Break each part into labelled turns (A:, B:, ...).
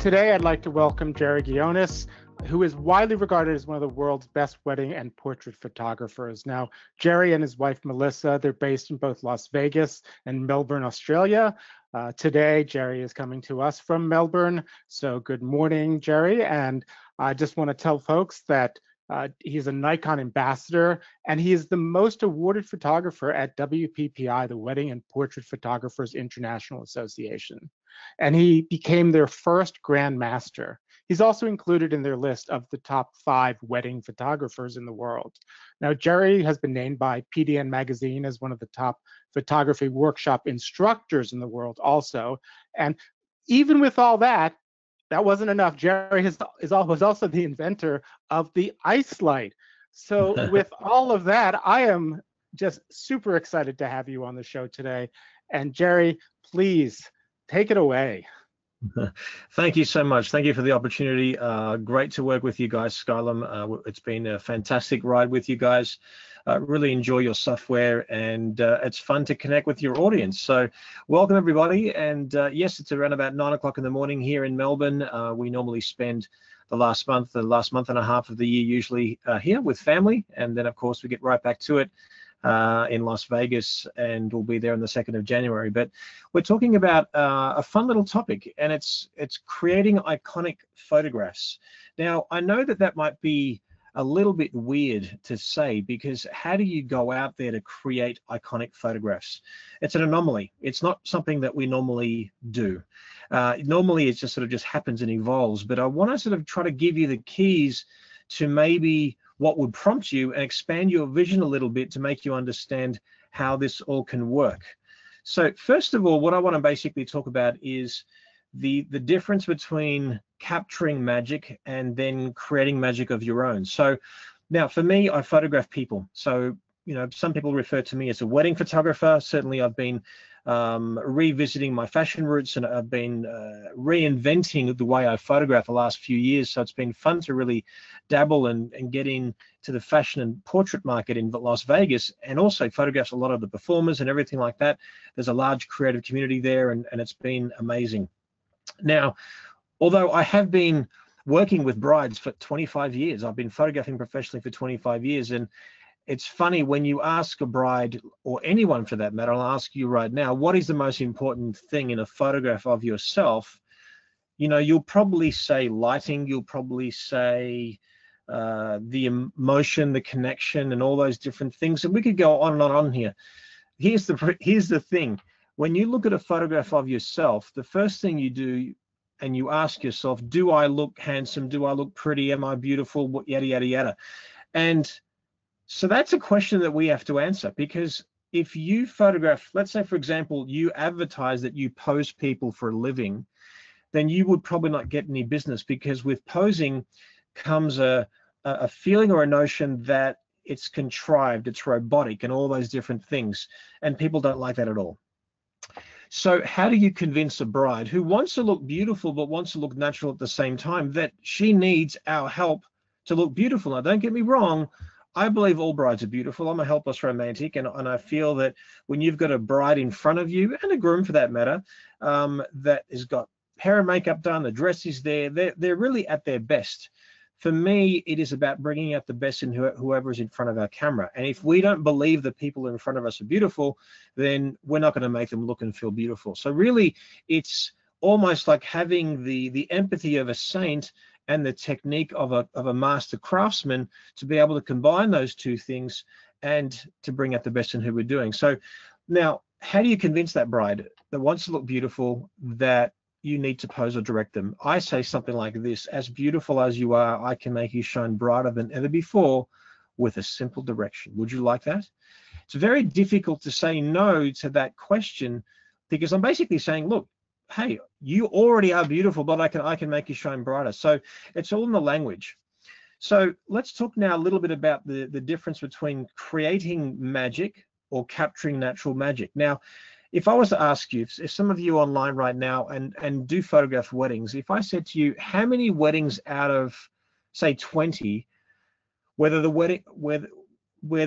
A: Today, I'd like to welcome Jerry Ghionis, who is widely regarded as one of the world's best wedding and portrait photographers. Now, Jerry and his wife, Melissa, they're based in both Las Vegas and Melbourne, Australia. Today, Jerry is coming to us from Melbourne. So good morning, Jerry. And I just want to tell folks that he's a Nikon ambassador, and he is the most awarded photographer at WPPI, the Wedding and Portrait Photographers International Association. And he became their first Grand Master. He's also included in their list of the top 5 wedding photographers in the world. Now, Jerry has been named by PDN Magazine as one of the top photography workshop instructors in the world also. And even with all that, that wasn't enough. Jerry was also the inventor of the ice light. So with all of that, I am just super excited to have you on the show today. And Jerry, please take it away.
B: Thank you so much. Thank you for the opportunity. Great to work with you guys, Skylum. It's been a fantastic ride with you guys. Really enjoy your software, and it's fun to connect with your audience. So welcome everybody. And yes, it's around about 9 o'clock in the morning here in Melbourne. We normally spend the last month and a half of the year usually here with family. And then of course we get right back to it in Las Vegas, and we'll be there on the 2nd of January. But we're talking about a fun little topic, and it's creating iconic photographs. Now, I know that might be a little bit weird to say, because how do you go out there to create iconic photographs? It's an anomaly. It's not something that we normally do. Normally, it just sort of just happens and evolves. But I want to sort of try to give you the keys to maybe what would prompt you and expand your vision a little bit to make you understand how this all can work. So first of all, what I want to basically talk about is the difference between capturing magic and then creating magic of your own. So now for me, I photograph people. So, you know, some people refer to me as a wedding photographer. Certainly I've been revisiting my fashion roots, and I've been reinventing the way I photograph the last few years. So it's been fun to really dabble and get into the fashion and portrait market in Las Vegas, and also photographs a lot of the performers and everything like that. There's a large creative community there, and it's been amazing. Now, although I have been working with brides for 25 years, I've been photographing professionally for 25 years, and it's funny when you ask a bride, or anyone for that matter, I'll ask you right now, what is the most important thing in a photograph of yourself? You know, you'll probably say lighting, you'll probably say the emotion, the connection, and all those different things. And we could go on and on here. Here's the thing. When you look at a photograph of yourself, the first thing you do, and you ask yourself, do I look handsome? Do I look pretty? Am I beautiful? What, yada, yada, yada. And so that's a question that we have to answer, because if you photograph, let's say, for example, you advertise that you pose people for a living, then you would probably not get any business, because with posing comes a feeling or a notion that it's contrived, it's robotic, and all those different things. And people don't like that at all. So how do you convince a bride who wants to look beautiful but wants to look natural at the same time that she needs our help to look beautiful? Now, don't get me wrong. I believe all brides are beautiful. I'm a helpless romantic, and I feel that when you've got a bride in front of you, and a groom for that matter, that has got hair and makeup done, the dress is there, they're really at their best. For me, it is about bringing out the best in whoever is in front of our camera. And if we don't believe the people in front of us are beautiful, then we're not going to make them look and feel beautiful. So really, it's almost like having the empathy of a saint and the technique of a master craftsman to be able to combine those two things and to bring out the best in who we're doing. So now, how do you convince that bride that wants to look beautiful that you need to pose or direct them? I say something like this: as beautiful as you are, I can make you shine brighter than ever before with a simple direction. Would you like that? It's very difficult to say no to that question, because I'm basically saying, look, hey, you already are beautiful, but I can make you shine brighter. So it's all in the language. So let's talk now a little bit about the difference between creating magic or capturing natural magic. Now, if I was to ask you, if some of you online right now and do photograph weddings, if I said to you, how many weddings out of, say, 20, whether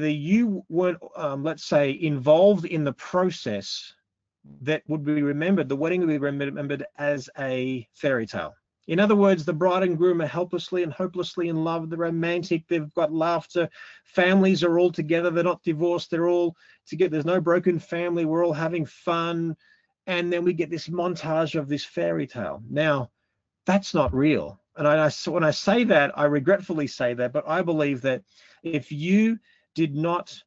B: you weren't, let's say, involved in the process, that would be remembered, the wedding would be remembered as a fairy tale. In other words, the bride and groom are helplessly and hopelessly in love. They're romantic. They've got laughter. Families are all together. They're not divorced. They're all together. There's no broken family. We're all having fun. And then we get this montage of this fairy tale. Now, that's not real. And when I say that, I regretfully say that, but I believe that if you did not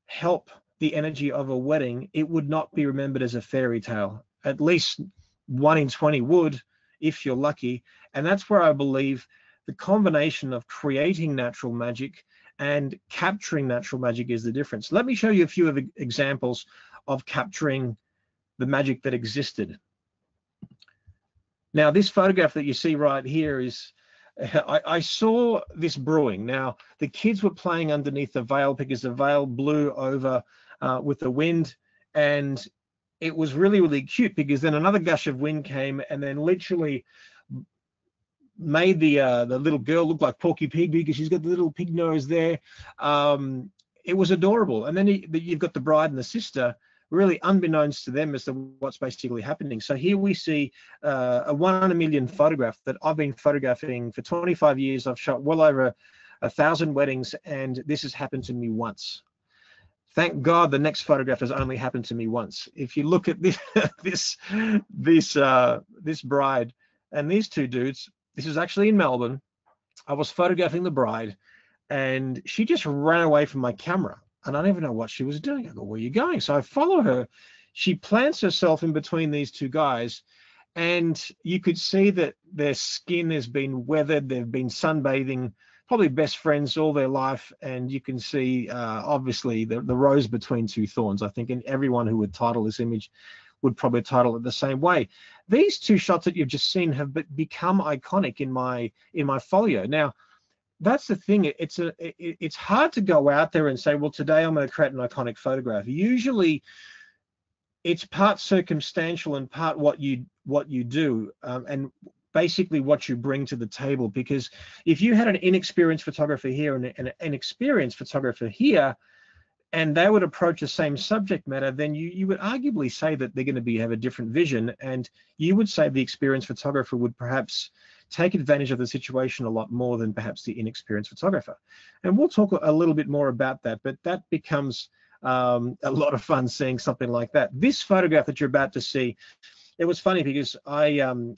B: help the energy of a wedding, it would not be remembered as a fairy tale. At least 1 in 20 would, if you're lucky. And that's where I believe the combination of creating natural magic and capturing natural magic is the difference. Let me show you a few of the examples of capturing the magic that existed. Now, this photograph that you see right here is, I saw this brewing. Now, the kids were playing underneath the veil because the veil blew over with the wind, and it was really, really cute because then another gush of wind came and then literally made the little girl look like Porky Pig because she's got the little pig nose there. It was adorable. And then you've got the bride and the sister, really unbeknownst to them as to what's basically happening. So here we see a 1 in a million photograph that I've been photographing for 25 years. I've shot well over 1,000 weddings, and this has happened to me once. Thank God the next photograph has only happened to me once. If you look at this this bride and these two dudes, this is actually in Melbourne. I was photographing the bride, and she just ran away from my camera. And I don't even know what she was doing. I go, where are you going? So I follow her. She plants herself in between these two guys, and you could see that their skin has been weathered. They've been sunbathing, probably best friends all their life. And you can see, obviously, the rose between two thorns. I think, and everyone who would title this image would probably title it the same way. These two shots that you've just seen have become iconic in my folio. Now, that's the thing. It's hard to go out there and say, well, today I'm going to create an iconic photograph. Usually it's part circumstantial and part what you do, and basically what you bring to the table. Because if you had an inexperienced photographer here and an experienced photographer here, and they would approach the same subject matter, then you would arguably say that they're going to have a different vision, and you would say the experienced photographer would perhaps take advantage of the situation a lot more than perhaps the inexperienced photographer. And we'll talk a little bit more about that, but that becomes a lot of fun seeing something like that. This photograph that you're about to see, it was funny because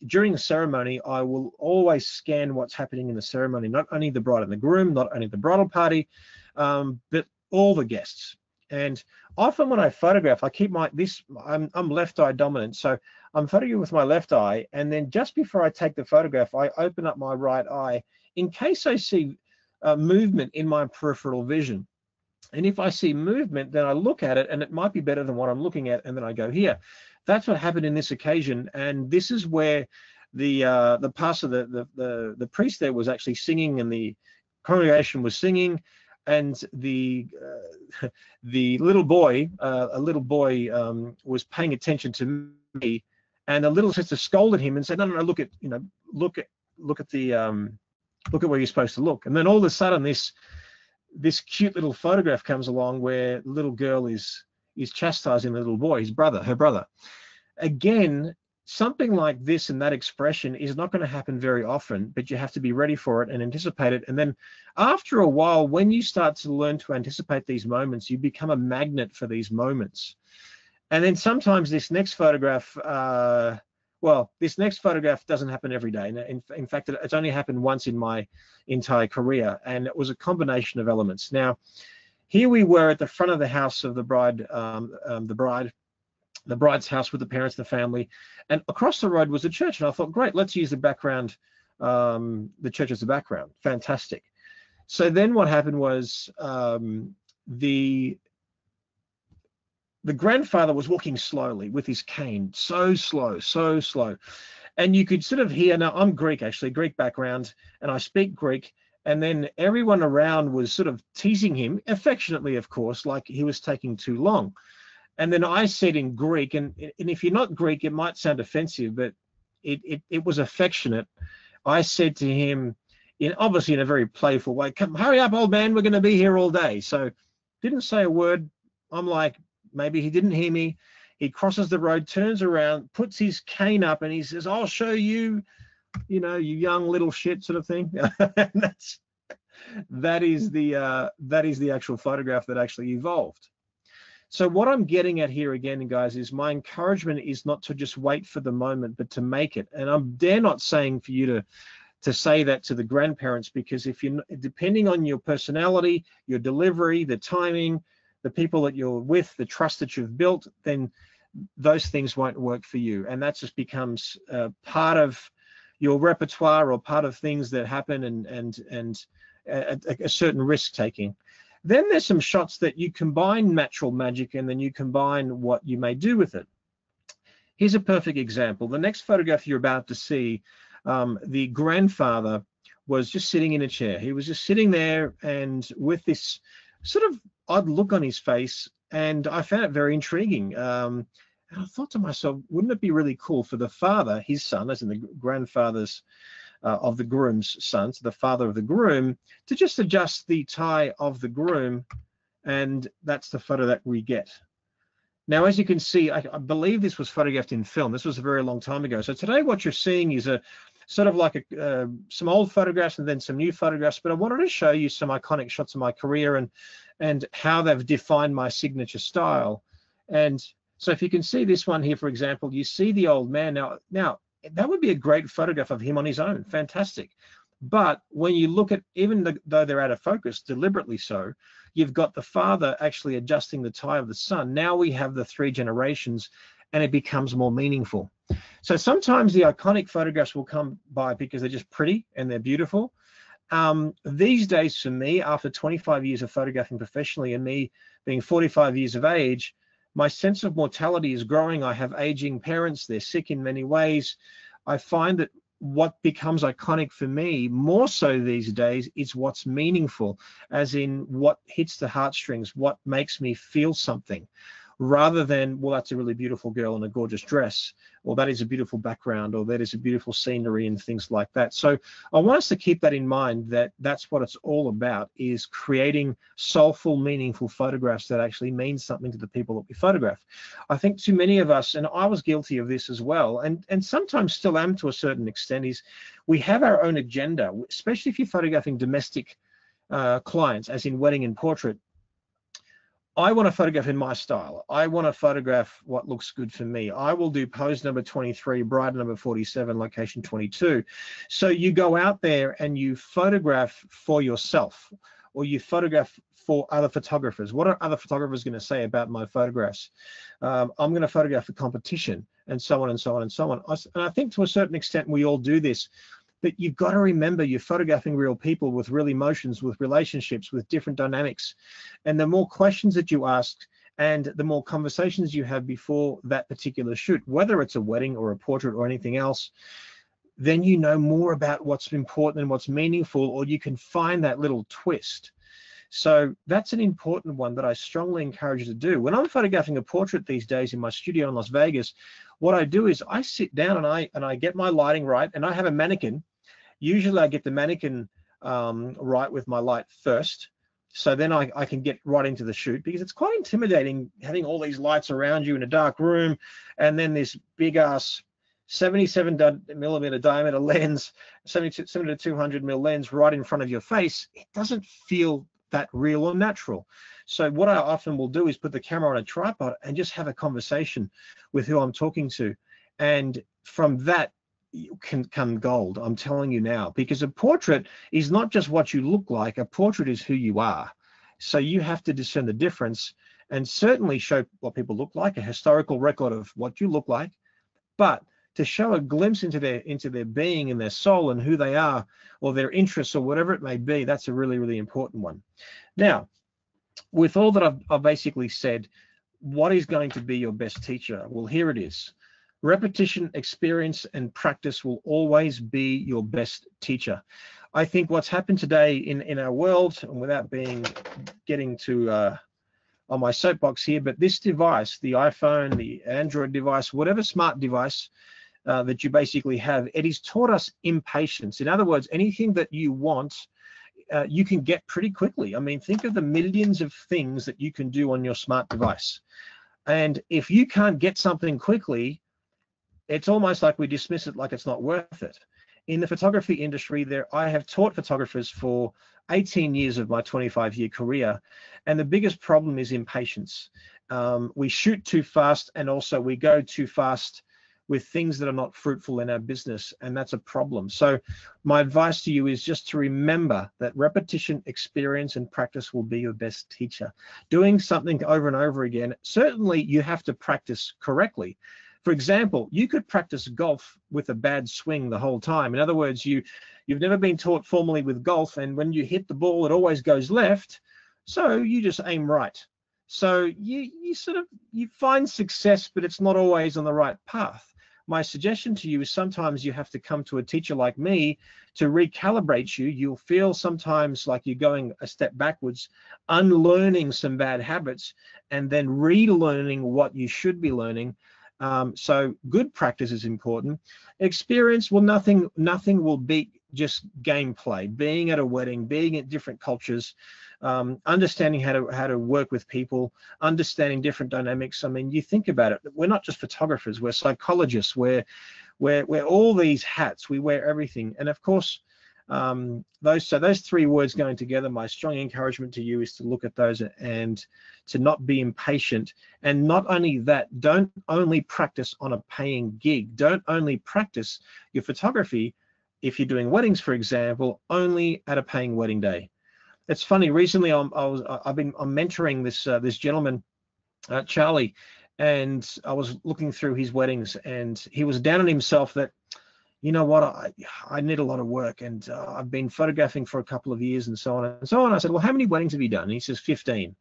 B: during the ceremony, I will always scan what's happening in the ceremony, not only the bride and the groom, not only the bridal party, but all the guests. And often when I photograph, I keep I'm left eye dominant, so I'm photographing with my left eye, and then just before I take the photograph, I open up my right eye in case I see movement in my peripheral vision. And if I see movement, then I look at it, and it might be better than what I'm looking at, and then I go here. That's what happened in this occasion, and this is where the pastor, the priest there, was actually singing, and the congregation was singing, and the little boy, was paying attention to me, and the little sister scolded him and said, "No, look at where you're supposed to look." And then all of a sudden, this cute little photograph comes along where the little girl is chastising the little boy, her brother. Again, something like this and that expression is not going to happen very often, but you have to be ready for it and anticipate it. And then after a while, when you start to learn to anticipate these moments, you become a magnet for these moments. And then sometimes this next photograph, this next photograph doesn't happen every day. In fact, it's only happened once in my entire career, and it was a combination of elements. Now, here we were at the front of the house of the bride, the bride's house with the parents, the family, and across the road was the church. And I thought, great, let's use the background, the church as the background. Fantastic. So then what happened was the grandfather was walking slowly with his cane, so slow. And you could sort of hear, now I'm Greek, actually, Greek background, and I speak Greek. And then everyone around was sort of teasing him, affectionately, of course, like he was taking too long. And then I said in Greek, and if you're not Greek, it might sound offensive, but it was affectionate. I said to him, obviously in a very playful way, "Come, hurry up, old man, we're going to be here all day." So didn't say a word. I'm like, maybe he didn't hear me. He crosses the road, turns around, puts his cane up, and he says, "I'll show you." you know, you young little shit sort of thing. And that is the actual photograph that actually evolved. So what I'm getting at here again, guys, is my encouragement is not to just wait for the moment, but to make it. And I'm dare not saying for you to say that to the grandparents, because if you're, depending on your personality, your delivery, the timing, the people that you're with, the trust that you've built, then those things won't work for you. And that just becomes part of your repertoire or part of things that happen and a certain risk taking. Then there's some shots that you combine natural magic and then you combine what you may do with it. Here's a perfect example. The next photograph you're about to see, the grandfather was just sitting in a chair. He was just sitting there and with this sort of odd look on his face, and I found it very intriguing. And I thought to myself, wouldn't it be really cool for the father, his son, as in the grandfather's of the groom's son, so the father of the groom, to just adjust the tie of the groom, and that's the photo that we get. Now, as you can see, I believe this was photographed in film. This was a very long time ago. So today what you're seeing is a sort of like some old photographs and then some new photographs, but I wanted to show you some iconic shots of my career and how they've defined my signature style. And so if you can see this one here, for example, you see the old man. Now that would be a great photograph of him on his own, fantastic. But when you look at, even though they're out of focus, deliberately so, you've got the father actually adjusting the tie of the son. Now we have the three generations and it becomes more meaningful. So sometimes the iconic photographs will come by because they're just pretty and they're beautiful. These days for me, after 25 years of photographing professionally and me being 45 years of age, my sense of mortality is growing. I have aging parents. They're sick in many ways. I find that what becomes iconic for me more so these days is what's meaningful, as in what hits the heartstrings, what makes me feel something, rather than, well, that's a really beautiful girl in a gorgeous dress, or that is a beautiful background, or that is a beautiful scenery and things like that. So I want us to keep that in mind, that that's what it's all about, is creating soulful, meaningful photographs that actually mean something to the people that we photograph. I think too many of us, and I was guilty of this as well, and sometimes still am to a certain extent, is we have our own agenda, especially if you're photographing domestic clients, as in wedding and portrait. I want to photograph in my style. I want to photograph what looks good for me. I will do pose number 23, bride number 47, location 22. So you go out there and you photograph for yourself, or you photograph for other photographers. What are other photographers going to say about my photographs? I'm going to photograph for competition, and so on and so on and so on. And I think to a certain extent we all do this. But you've got to remember you're photographing real people with real emotions, with relationships, with different dynamics. And the more questions that you ask and the more conversations you have before that particular shoot, whether it's a wedding or a portrait or anything else, then you know more about what's important and what's meaningful, or you can find that little twist. So that's an important one that I strongly encourage you to do. When I'm photographing a portrait these days in my studio in Las Vegas, what I do is I sit down and I get my lighting right, and I have a mannequin. Usually I get the mannequin right with my light first, so then I can get right into the shoot, because it's quite intimidating having all these lights around you in a dark room, and then this big ass 77mm diameter lens, 70 to 200 mm lens right in front of your face. It doesn't feel that real or natural. So what I often will do is put the camera on a tripod and just have a conversation with who I'm talking to, and from that can come gold, I'm telling you now, because a portrait is not just what you look like. A portrait is who you are. So you have to discern the difference and certainly show what people look like, a historical record of what you look like, but to show a glimpse into their being and their soul and who they are, or their interests, or whatever it may be, that's a really, really important one. Now, with all that I've basically said, what is going to be your best teacher? Well, here it is. Repetition, experience, and practice will always be your best teacher. I think what's happened today in our world, and without getting to on my soapbox here, but this device, the iPhone, the Android device, whatever smart device that you basically have, it has taught us impatience. In other words, anything that you want, you can get pretty quickly. I mean, think of the millions of things that you can do on your smart device. And if you can't get something quickly, it's almost like we dismiss it like it's not worth it. In the photography industry, I have taught photographers for 18 years of my 25-year career, and the biggest problem is impatience. We shoot too fast, and also we go too fast with things that are not fruitful in our business, and that's a problem. So my advice to you is just to remember that repetition, experience, and practice will be your best teacher. Doing something over and over again, certainly you have to practice correctly. For example, you could practice golf with a bad swing the whole time. In other words, you've never been taught formally with golf, and when you hit the ball, it always goes left. So you just aim right. So you find success, but it's not always on the right path. My suggestion to you is sometimes you have to come to a teacher like me to recalibrate you. You'll feel sometimes like you're going a step backwards, unlearning some bad habits, and then relearning what you should be learning. So good practice is important. Experience, well, nothing will beat just gameplay. Being at a wedding, being at different cultures, understanding how to work with people, understanding different dynamics. I mean, you think about it. We're not just photographers. We're psychologists. We're all these hats. We wear everything. And of course, those three words going together, my strong encouragement to you is to look at those and to not be impatient. And not only that, don't only practice on a paying gig. Don't only practice your photography, if you're doing weddings, for example, only at a paying wedding day. It's funny, recently I'm mentoring this gentleman, Charlie, and I was looking through his weddings, and he was down on himself that, you know what, I need a lot of work, and I've been photographing for a couple of years and so on and so on. I said, well, how many weddings have you done? And he says 15.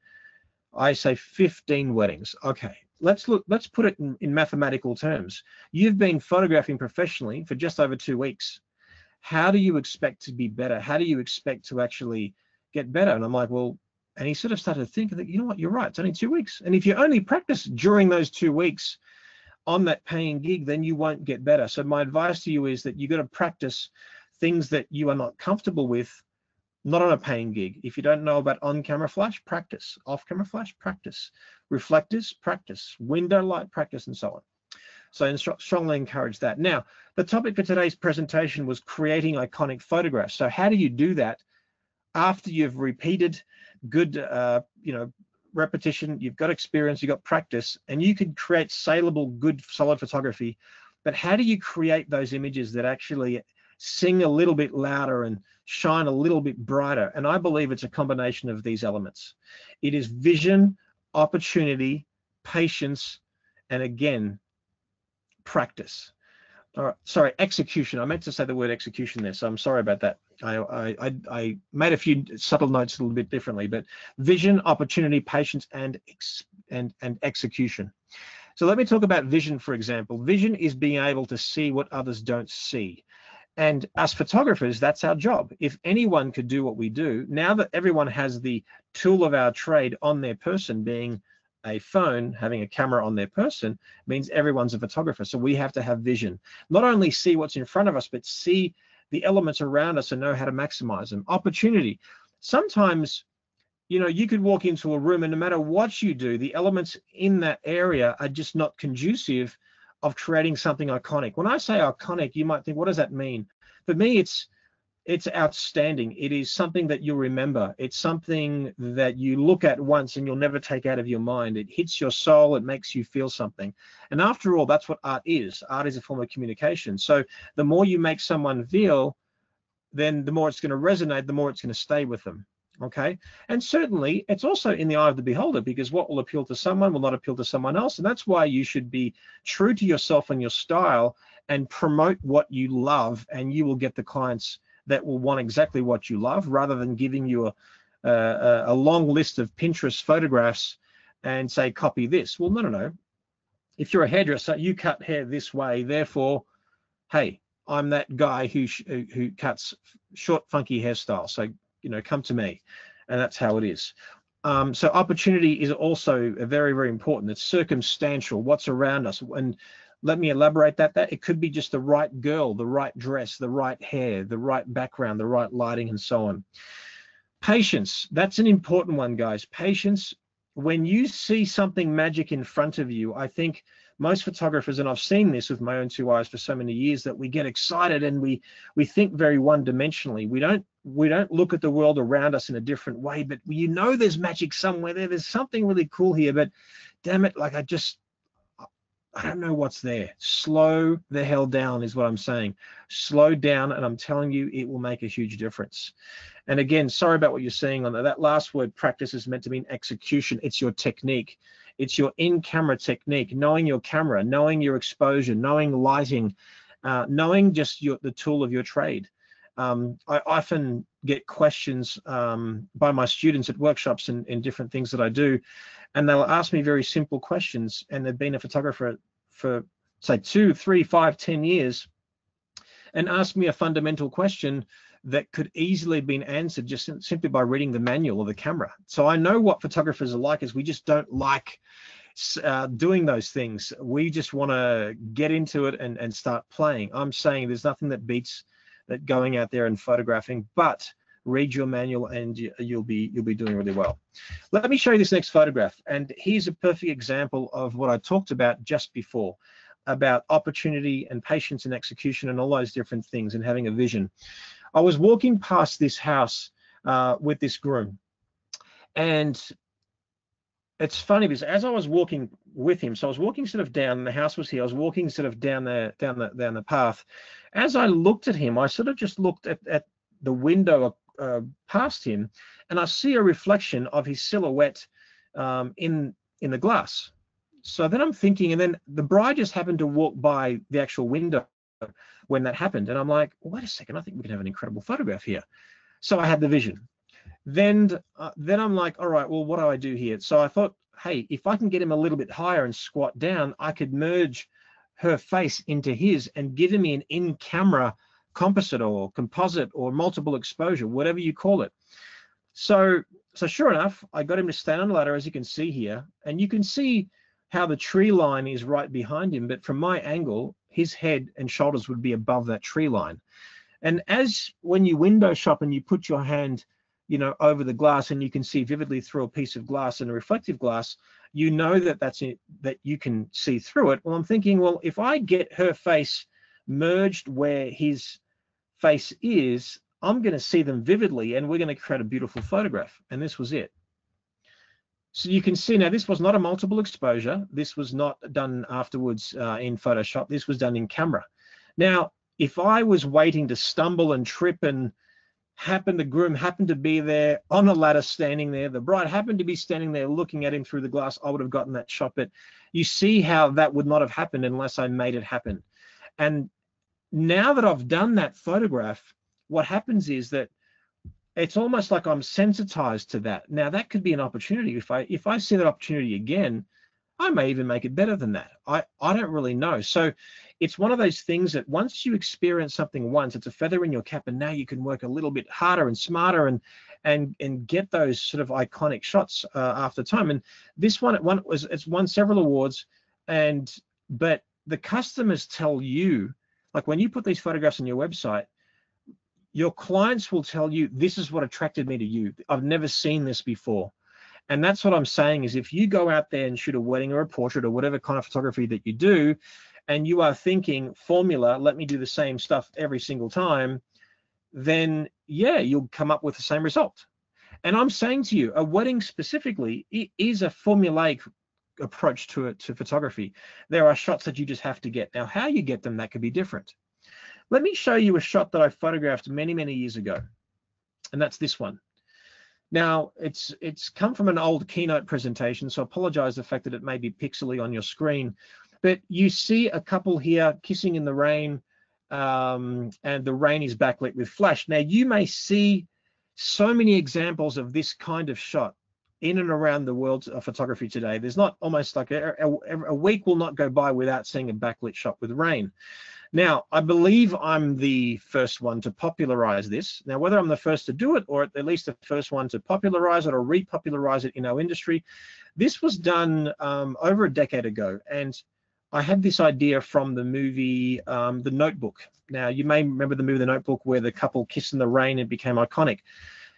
B: I say 15 weddings. Okay, let's put it in mathematical terms. You've been photographing professionally for just over 2 weeks. How do you expect to be better? How do you expect to actually get better? And I'm like, well, and he sort of started thinking that, you know what, you're right, it's only 2 weeks. And if you only practice during those 2 weeks on that paying gig, then you won't get better. So my advice to you is that you got to practice things that you are not comfortable with, not on a paying gig. If you don't know about on-camera flash, practice. Off-camera flash, practice. Reflectors, practice. Window light, practice, and so on. So I strongly encourage that. Now, the topic for today's presentation was creating iconic photographs. So how do you do that after you've repeated good, repetition, you've got experience, you've got practice, and you can create saleable, good, solid photography. But how do you create those images that actually sing a little bit louder and shine a little bit brighter? And I believe it's a combination of these elements. It is vision, opportunity, patience, and again, practice. All right, sorry, execution. I meant to say the word execution there, so I'm sorry about that. I made a few subtle notes a little bit differently, but vision, opportunity, patience, and execution. So let me talk about vision, for example. Vision is being able to see what others don't see. And as photographers, that's our job. If anyone could do what we do, now that everyone has the tool of our trade on their person, being a phone, having a camera on their person, means everyone's a photographer. So we have to have vision. Not only see what's in front of us, but see the elements around us and know how to maximize them. Opportunity. Sometimes, you could walk into a room and no matter what you do, the elements in that area are just not conducive of creating something iconic. When I say iconic, you might think, what does that mean? For me, it's outstanding. It is something that you'll remember. It's something that you look at once and you'll never take out of your mind. It hits your soul. It makes you feel something. And after all, that's what art is. Art is a form of communication. So the more you make someone feel, then the more it's going to resonate, the more it's going to stay with them. Okay. And certainly it's also in the eye of the beholder, because what will appeal to someone will not appeal to someone else. And that's why you should be true to yourself and your style and promote what you love, and you will get the clients that will want exactly what you love, rather than giving you a long list of Pinterest photographs and say, copy this. Well, no. If you're a hairdresser, you cut hair this way. Therefore, hey, I'm that guy who cuts short, funky hairstyles. So, come to me. And that's how it is. So opportunity is also very, very important. It's circumstantial, what's around us. And let me elaborate that it could be just the right girl, the right dress, the right hair, the right background, the right lighting, and so on. Patience, that's an important one, guys. Patience, when you see something magic in front of you, I think most photographers, and I've seen this with my own two eyes for so many years, that we get excited and we think very one-dimensionally. We don't look at the world around us in a different way, but you know there's magic somewhere there. There's something really cool here, but damn it, like I don't know what's there. Slow the hell down is what I'm saying. Slow down, and I'm telling you, it will make a huge difference. And again, sorry about what you're saying on that last word, practice, is meant to mean execution. It's your technique. It's your in-camera technique, knowing your camera, knowing your exposure, knowing lighting, knowing just the tool of your trade. I often get questions by my students at workshops and different things that I do, and they'll ask me very simple questions, and they've been a photographer for say 2, 3, 5, 10 years, and ask me a fundamental question that could easily have been answered just simply by reading the manual of the camera. So I know what photographers are like, is we just don't like doing those things. We just want to get into it and start playing. I'm saying there's nothing that beats that going out there and photographing, but read your manual and you'll be doing really well. Let me show you this next photograph, and here's a perfect example of what I talked about just before, about opportunity and patience and execution and all those different things and having a vision. I was walking past this house with this groom, and it's funny because as I was walking with him, so I was walking sort of down, the house was here, I was walking sort of down the path. As I looked at him, I sort of just looked at the window past him, and I see a reflection of his silhouette in the glass. So then I'm thinking, and then the bride just happened to walk by the actual window when that happened, and I'm like, wait a second, I think we can have an incredible photograph here. So I had the vision. Then I'm like, all right, well, what do I do here? So I thought, hey, if I can get him a little bit higher and squat down, I could merge her face into his and give me an in-camera composite or composite or multiple exposure, whatever you call it. So sure enough, I got him to stand on the ladder, as you can see here, and you can see how the tree line is right behind him, but from my angle, his head and shoulders would be above that tree line. And as when you window shop and you put your hand, you know, over the glass and you can see vividly through a piece of glass and a reflective glass, you know that that's it, that you can see through it. Well, I'm thinking, well, if I get her face merged where his face is, I'm going to see them vividly and we're going to create a beautiful photograph. And this was it. So you can see now, this was not a multiple exposure. This was not done afterwards in Photoshop. This was done in camera. Now, if I was waiting to stumble and trip and the groom happened to be there on a ladder standing there, the bride happened to be standing there looking at him through the glass, I would have gotten that shot. But you see how that would not have happened unless I made it happen. And now that I've done that photograph, what happens is that it's almost like I'm sensitized to that. Now that could be an opportunity. If I see that opportunity again, I may even make it better than that. I don't really know. So it's one of those things that once you experience something once, it's a feather in your cap, and now you can work a little bit harder and smarter and get those sort of iconic shots after time. And this one, it's won several awards, but the customers tell you, like when you put these photographs on your website, your clients will tell you, this is what attracted me to you. I've never seen this before. And that's what I'm saying is, if you go out there and shoot a wedding or a portrait or whatever kind of photography that you do, and you are thinking formula, let me do the same stuff every single time, then yeah, you'll come up with the same result. And I'm saying to you, a wedding specifically is a formulaic approach to photography. There are shots that you just have to get. Now, how you get them, that could be different. Let me show you a shot that I photographed many, many years ago, and that's this one. Now, it's come from an old keynote presentation, so I apologize the fact that it may be pixely on your screen, but you see a couple here kissing in the rain, and the rain is backlit with flash. Now, you may see so many examples of this kind of shot in and around the world of photography today. There's not almost like a week will not go by without seeing a backlit shot with rain. Now, I believe I'm the first one to popularize this. Now, whether I'm the first to do it or at least the first one to popularize it or repopularize it in our industry, this was done over a decade ago. And I had this idea from the movie The Notebook. Now, you may remember the movie The Notebook where the couple kissed in the rain and became iconic.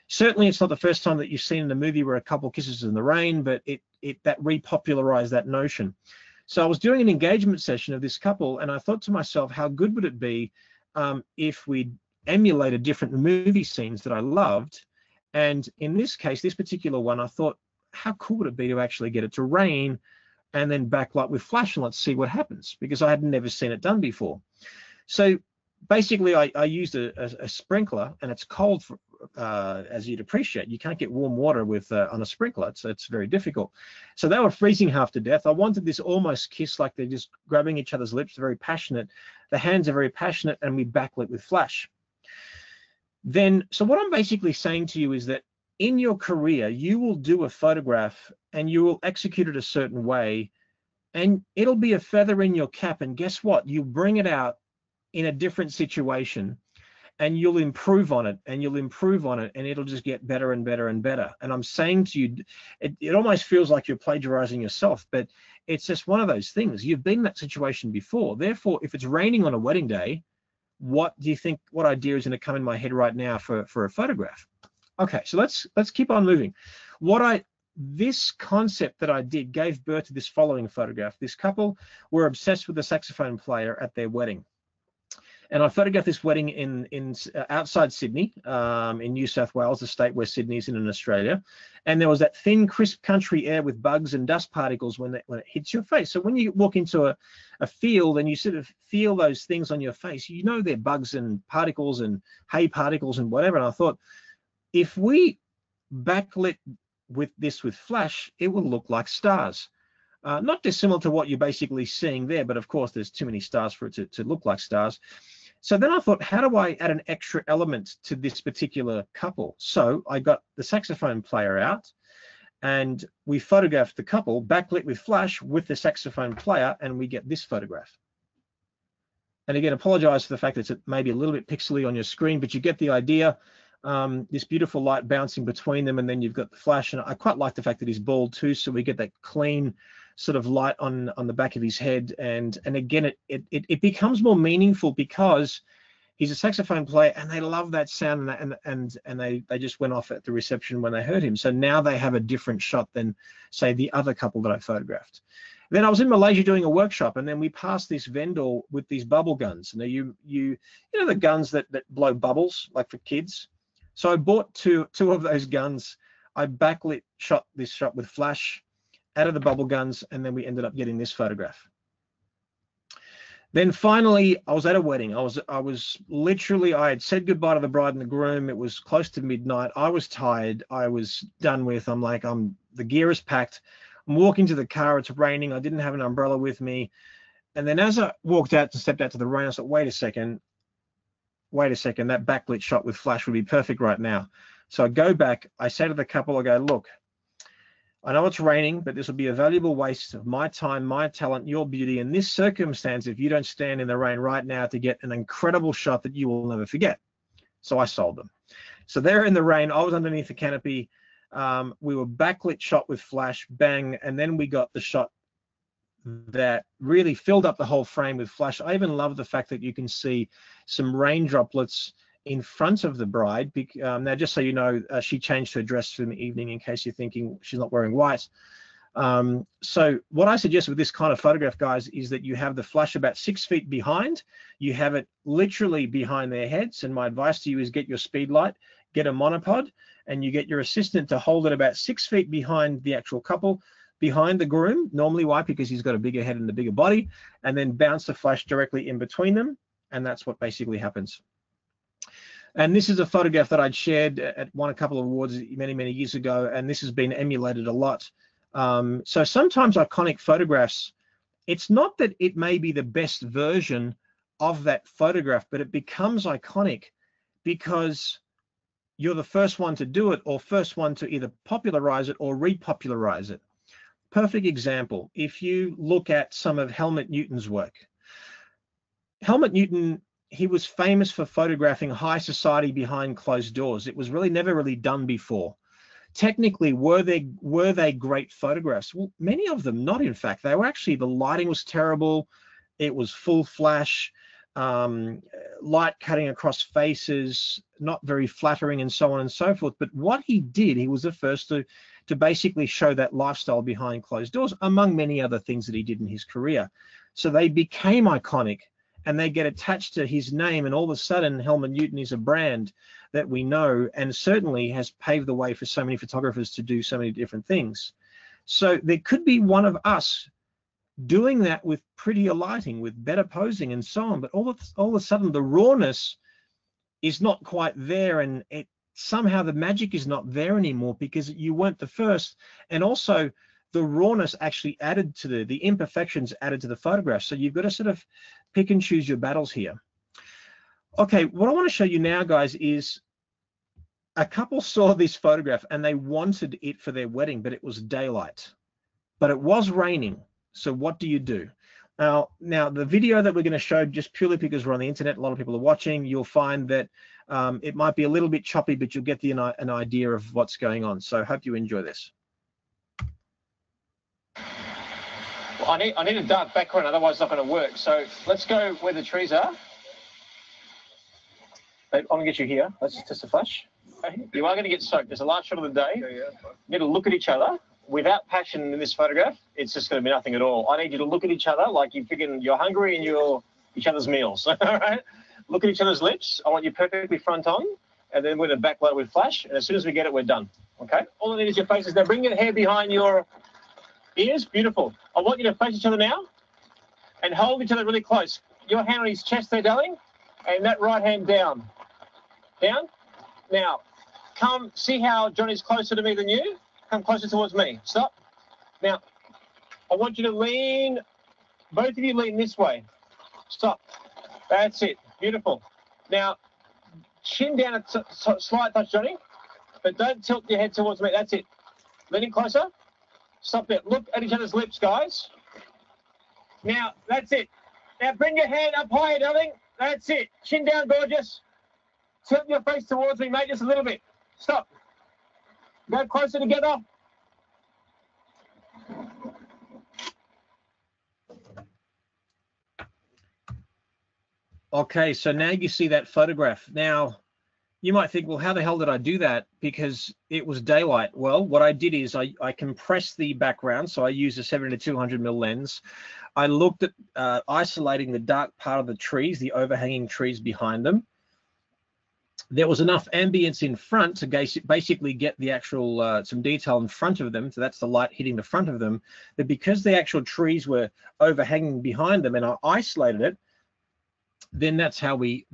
B: Certainly, it's not the first time that you've seen in a movie where a couple kisses in the rain, but that repopularized that notion. So I was doing an engagement session of this couple, and I thought to myself, how good would it be if we emulated different movie scenes that I loved? And in this case, this particular one, I thought, how cool would it be to actually get it to rain and then backlight with flash, and let's see what happens, because I had never seen it done before. So basically, I used a sprinkler, and it's cold, for, as you'd appreciate. You can't get warm water with on a sprinkler. It's very difficult. So they were freezing half to death. I wanted this almost kiss, like they're just grabbing each other's lips, very passionate. The hands are very passionate, and we backlit with flash. Then, so what I'm basically saying to you is that in your career, you will do a photograph and you will execute it a certain way, and it'll be a feather in your cap. And guess what? You bring it out in a different situation, and you'll improve on it, and you'll improve on it, and it'll just get better and better and better. And I'm saying to you, it almost feels like you're plagiarizing yourself, but it's just one of those things. You've been in that situation before. Therefore, if it's raining on a wedding day, what do you think, what idea is going to come in my head right now for a photograph? Okay, so let's keep on moving. This concept that I did gave birth to this following photograph. This couple were obsessed with the saxophone player at their wedding. And I photographed this wedding in outside Sydney, in New South Wales, the state where Sydney is in Australia. And there was that thin, crisp country air with bugs and dust particles when it hits your face. So when you walk into a field and you sort of feel those things on your face, you know they're bugs and particles and hay particles and whatever. And I thought, if we backlit with flash, it will look like stars. Not dissimilar to what you're basically seeing there, but of course there's too many stars for it to look like stars. So then I thought, how do I add an extra element to this particular couple? So I got the saxophone player out, and we photographed the couple backlit with flash with the saxophone player, and we get this photograph. And again, apologize for the fact that it's maybe a little bit pixely on your screen, but you get the idea. This beautiful light bouncing between them, and then you've got the flash. And I quite like the fact that he's bald too, so we get that clean sort of light on the back of his head. And again, it becomes more meaningful because he's a saxophone player, and they love that sound, and they just went off at the reception when they heard him. So now they have a different shot than, say, the other couple that I photographed. Then I was in Malaysia doing a workshop, and then we passed this vendor with these bubble guns. Now you know the guns that blow bubbles, like for kids. So I bought two of those guns. I backlit this shot with flash out of the bubble guns, and then we ended up getting this photograph. Then finally, I was at a wedding. I was literally, I had said goodbye to the bride and the groom. It was close to midnight. I was tired. I was done with. I'm like, the gear is packed. I'm walking to the car. It's raining. I didn't have an umbrella with me. And then as I walked out and stepped out to the rain, I thought, wait a second, that backlit shot with flash would be perfect right now. So I go back, I say to the couple, I go, look, I know it's raining, but this will be a valuable waste of my time, my talent, your beauty in this circumstance if you don't stand in the rain right now to get an incredible shot that you will never forget. So I sold them. So they're in the rain, I was underneath the canopy. We were backlit shot with flash, bang, and then we got the shot that really filled up the whole frame with flash. I even love the fact that you can see some rain droplets in front of the bride. Now, just so you know, she changed her dress for the evening, in case you're thinking she's not wearing white. So what I suggest with this kind of photograph, guys, is that you have the flash about 6 feet behind. You have it literally behind their heads. And my advice to you is get your speed light, get a monopod, and you get your assistant to hold it about 6 feet behind the actual couple, behind the groom. Normally, why? Because he's got a bigger head and a bigger body, and then bounce the flash directly in between them. And that's what basically happens. And this is a photograph that I'd shared won a couple of awards many, many years ago, and this has been emulated a lot. So sometimes iconic photographs, it's not that it may be the best version of that photograph, but it becomes iconic because you're the first one to do it, or first one to either popularize it or repopularize it. Perfect example, if you look at some of Helmut Newton's work. Helmut Newton, he was famous for photographing high society behind closed doors. It was really never really done before. Technically, were they great photographs? Well, many of them not, in fact. They were actually, the lighting was terrible. It was full flash. light cutting across faces, not very flattering, and so on and so forth. But what he did, he was the first to basically show that lifestyle behind closed doors, among many other things that he did in his career. So they became iconic, and they get attached to his name, and all of a sudden Helmut Newton is a brand that we know, and certainly has paved the way for so many photographers to do so many different things. So there could be one of us doing that with prettier lighting, with better posing and so on, but all of a sudden the rawness is not quite there, and it somehow the magic is not there anymore because you weren't the first, and also the rawness actually added to the imperfections added to the photograph. So you've got to sort of pick and choose your battles here. Okay, what I want to show you now, guys, is a couple saw this photograph and they wanted it for their wedding, but it was daylight, but it was raining. So what do you do? Now the video that we're going to show, just purely because we're on the internet, a lot of people are watching, you'll find that it might be a little bit choppy, but you'll get an idea of what's going on. So I hope you enjoy this.
C: Well, I need a dark background, otherwise it's not going to work. So let's go where the trees are. I'm going to get you here. Let's test the flash. You are going to get soaked. There's a last shot of the day. You need to look at each other. Without passion in this photograph, it's just going to be nothing at all. I need you to look at each other like you're hungry and you're each other's meals. All right? Look at each other's lips. I want you perfectly front on, and then we're going to backlight with flash. And as soon as we get it, we're done. Okay? All I need is your faces. Now bring your hair behind your ears. Beautiful. I want you to face each other now and hold each other really close. Your hand on his chest there, darling, and that right hand down. Down. Now, come see how Johnny's closer to me than you. Come closer towards me. Stop. Now, I want you to lean, both of you lean this way. Stop. That's it. Beautiful. Now, chin down a slight touch, Johnny, but don't tilt your head towards me. That's it. Leaning closer. Stop there. Look at each other's lips, guys. Now, that's it. Now, bring your hand up higher, darling. That's it. Chin down, gorgeous. Tilt your face towards me, mate, just a little bit. Stop. Go closer together.
B: Okay, so now you see that photograph. Now, you might think, well, how the hell did I do that? Because it was daylight. Well, what I did is I compressed the background. So I used a 70-200mm lens. I looked at isolating the dark part of the trees, the overhanging trees behind them. There was enough ambience in front to basically get the actual some detail in front of them. So that's the light hitting the front of them. But because the actual trees were overhanging behind them and I isolated it, then that's how we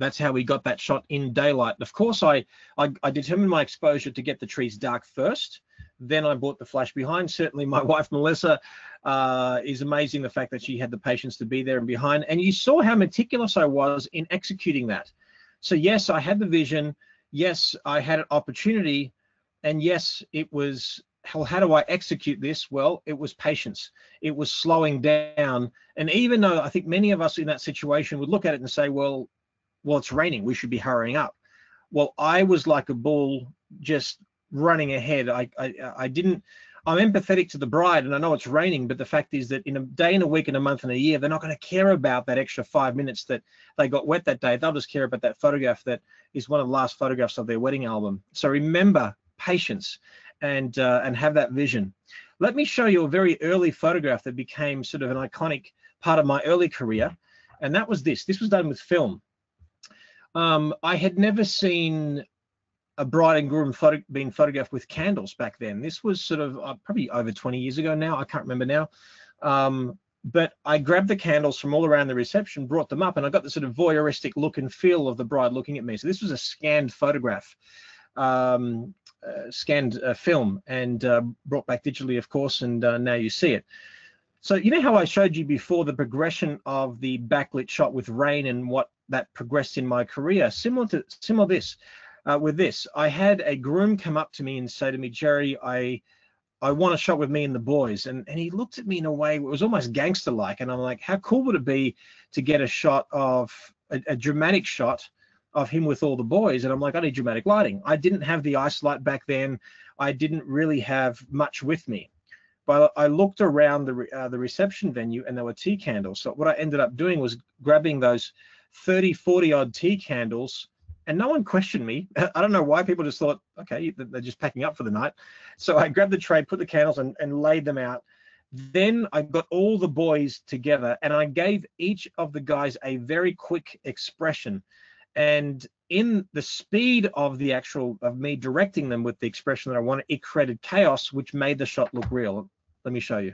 B: got that shot in daylight. Of course, I determined my exposure to get the trees dark first. Then I brought the flash behind. Certainly my wife, Melissa, is amazing, the fact that she had the patience to be there and behind. And you saw how meticulous I was in executing that. So yes, I had the vision. Yes, I had an opportunity. And yes, it was, how do I execute this? Well, it was patience. It was slowing down. And even though I think many of us in that situation would look at it and say, well, it's raining, we should be hurrying up. Well, I was like a bull just running ahead. I'm empathetic to the bride, and I know it's raining, but the fact is that in a day and a week and a month and a year, they're not going to care about that extra 5 minutes that they got wet that day. They'll just care about that photograph that is one of the last photographs of their wedding album. So remember patience and have that vision. Let me show you a very early photograph that became sort of an iconic part of my early career, and that was this. This was done with film. I had never seen a bride and groom being photographed with candles back then. This was sort of probably over 20 years ago now. I can't remember now. But I grabbed the candles from all around the reception, brought them up, and I got the sort of voyeuristic look and feel of the bride looking at me. So this was a scanned photograph, scanned film, and brought back digitally, of course, and now you see it. So you know how I showed you before the progression of the backlit shot with rain and what that progressed in my career? Similar this. With this, I had a groom come up to me and say to me, Jerry, I want a shot with me and the boys. And he looked at me in a way, it was almost gangster-like. And I'm like, how cool would it be to get a shot of, a dramatic shot of him with all the boys? And I'm like, I need dramatic lighting. I didn't have the ice light back then. I didn't really have much with me. But I looked around the reception venue and there were tea candles. So what I ended up doing was grabbing those 30, 40 odd tea candles, and no one questioned me. I don't know why. People just thought, okay, they're just packing up for the night. So I grabbed the tray, put the candles and laid them out. Then I got all the boys together and I gave each of the guys a very quick expression. And in the speed of me directing them with the expression that I wanted, it created chaos, which made the shot look real. Let me show you.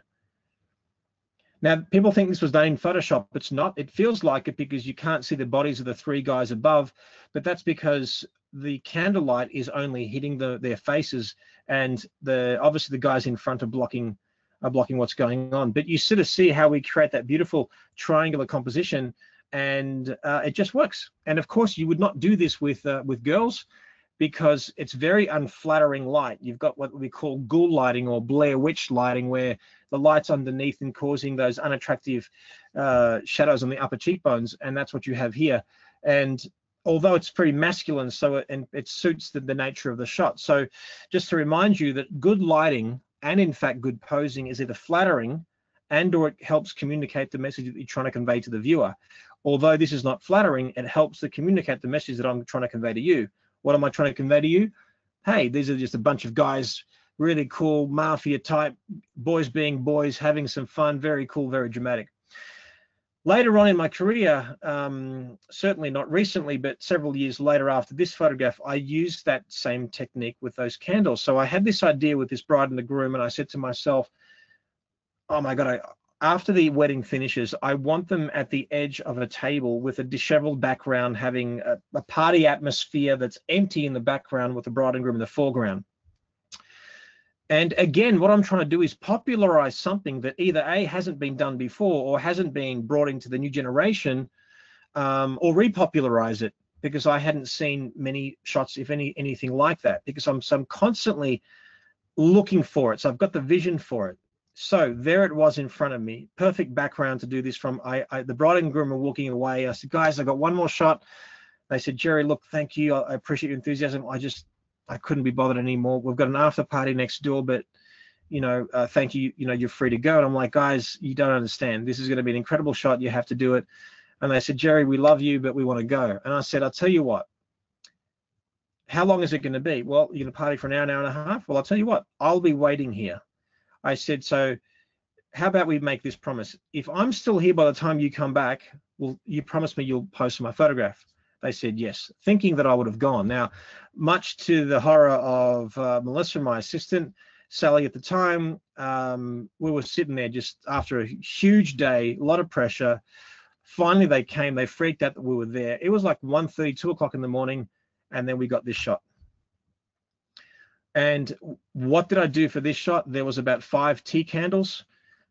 B: Now, people think this was done in Photoshop. It's not. It feels like it because you can't see the bodies of the three guys above, but that's because the candlelight is only hitting their faces, and obviously the guys in front are blocking what's going on. But you sort of see how we create that beautiful triangular composition, and it just works. And of course, you would not do this with girls, because it's very unflattering light. You've got what we call ghoul lighting or Blair Witch lighting, where the light's underneath and causing those unattractive shadows on the upper cheekbones, and that's what you have here. And although it's pretty masculine, it suits the nature of the shot. So just to remind you that good lighting and in fact good posing is either flattering or it helps communicate the message that you're trying to convey to the viewer. Although this is not flattering, it helps to communicate the message that I'm trying to convey to you. What am I trying to convey to you? Hey, these are just a bunch of guys, really cool, mafia type, boys being boys, having some fun, very cool, very dramatic. Later on in my career, certainly not recently, but several years later after this photograph, I used that same technique with those candles. So I had this idea with this bride and the groom, and I said to myself, oh my God, after the wedding finishes, I want them at the edge of a table with a disheveled background, having a party atmosphere that's empty in the background with the bride and groom in the foreground. And again, what I'm trying to do is popularize something that either A, hasn't been done before or hasn't been brought into the new generation, or repopularize it, because I hadn't seen many shots, if anything like that, because I'm constantly looking for it. So I've got the vision for it. So there it was in front of me, perfect background to do this from. The bride and groom are walking away. I said, guys, I got one more shot. They said, Jerry, look, thank you. I appreciate your enthusiasm. I couldn't be bothered anymore. We've got an after party next door, but thank you. You're free to go. And I'm like, guys, you don't understand. This is going to be an incredible shot. You have to do it. And they said, Jerry, we love you, but we want to go. And I said, I'll tell you what. How long is it going to be? Well, you're going to party for an hour and a half. Well, I'll tell you what. I'll be waiting here. I said, so how about we make this promise? If I'm still here by the time you come back, well, you promise me you'll post my photograph. They said yes, thinking that I would have gone. Now, much to the horror of Melissa, my assistant, Sally at the time, we were sitting there just after a huge day, a lot of pressure. Finally, they came. They freaked out that we were there. It was like 1:30, 2 o'clock in the morning, and then we got this shot. And what did I do for this shot? There was about 5 tea candles.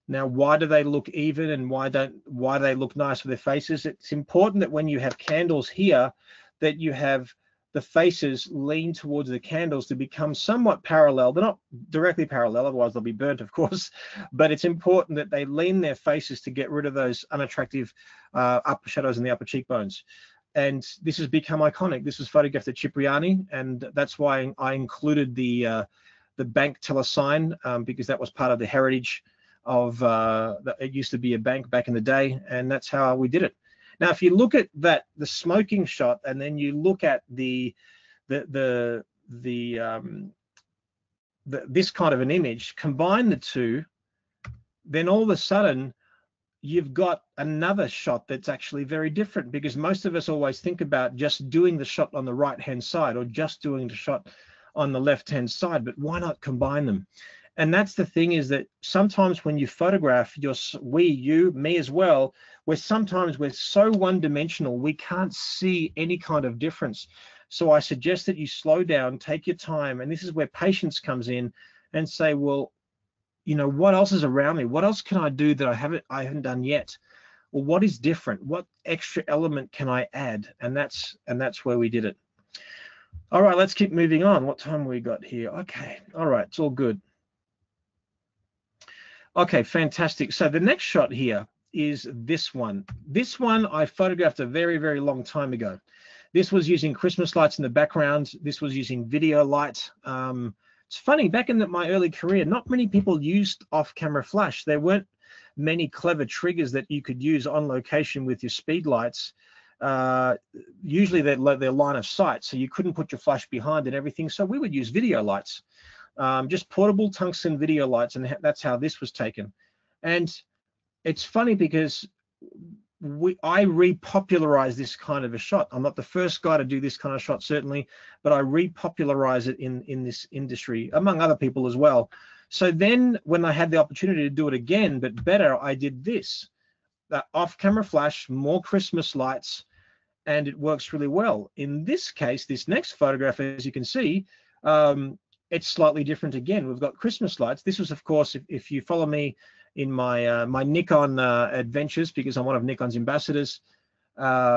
B: Now, why do they look even and why do they look nice for their faces? It's important that when you have candles here, that you have the faces lean towards the candles to become somewhat parallel. They're not directly parallel, otherwise they'll be burnt, of course, but it's important that they lean their faces to get rid of those unattractive upper shadows in the upper cheekbones. And this has become iconic. This was photographed at Cipriani, and that's why I included the bank teller sign, because that was part of the heritage of it used to be a bank back in the day, and that's how we did it. Now, if you look at the smoking shot, and then you look at this kind of an image, combine the two, then all of a sudden you've got another shot that's actually very different, because most of us always think about just doing the shot on the right-hand side or just doing the shot on the left-hand side, but why not combine them? And that's the thing, is that sometimes when you photograph, me as well, sometimes we're so one-dimensional, we can't see any kind of difference. So I suggest that you slow down, take your time, and this is where patience comes in, and say, well, what else is around me? What else can I do that I haven't done yet? Well, what is different? What extra element can I add? And that's where we did it. All right, let's keep moving on. What time we got here? Okay, all right, it's all good. Okay, fantastic. So the next shot here is this one. This one I photographed a very, very long time ago. This was using Christmas lights in the background. This was using video light. It's funny, back in my early career, not many people used off-camera flash. There weren't many clever triggers that you could use on location with your speed lights. usually they're line of sight, so you couldn't put your flash behind and everything. So we would use video lights, just portable tungsten video lights, and that's how this was taken. And it's funny because I repopularized this kind of a shot. I'm not the first guy to do this kind of shot, certainly, but I repopularized it in this industry, among other people as well. So then when I had the opportunity to do it again, but better, I did this. Off-camera flash, more Christmas lights, and it works really well. In this case, this next photograph, as you can see, it's slightly different again. We've got Christmas lights. This was, of course, if you follow me in my my Nikon adventures, because I'm one of Nikon's ambassadors.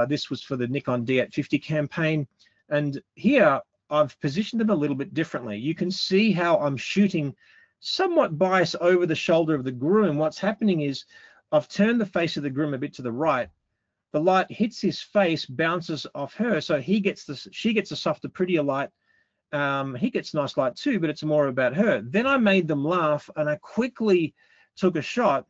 B: This was for the Nikon D850 campaign. And here I've positioned them a little bit differently. You can see how I'm shooting somewhat biased over the shoulder of the groom. What's happening is I've turned the face of the groom a bit to the right. The light hits his face, bounces off her, so she gets a softer, prettier light. He gets nice light too, but it's more about her. Then I made them laugh, and I quickly took a shot,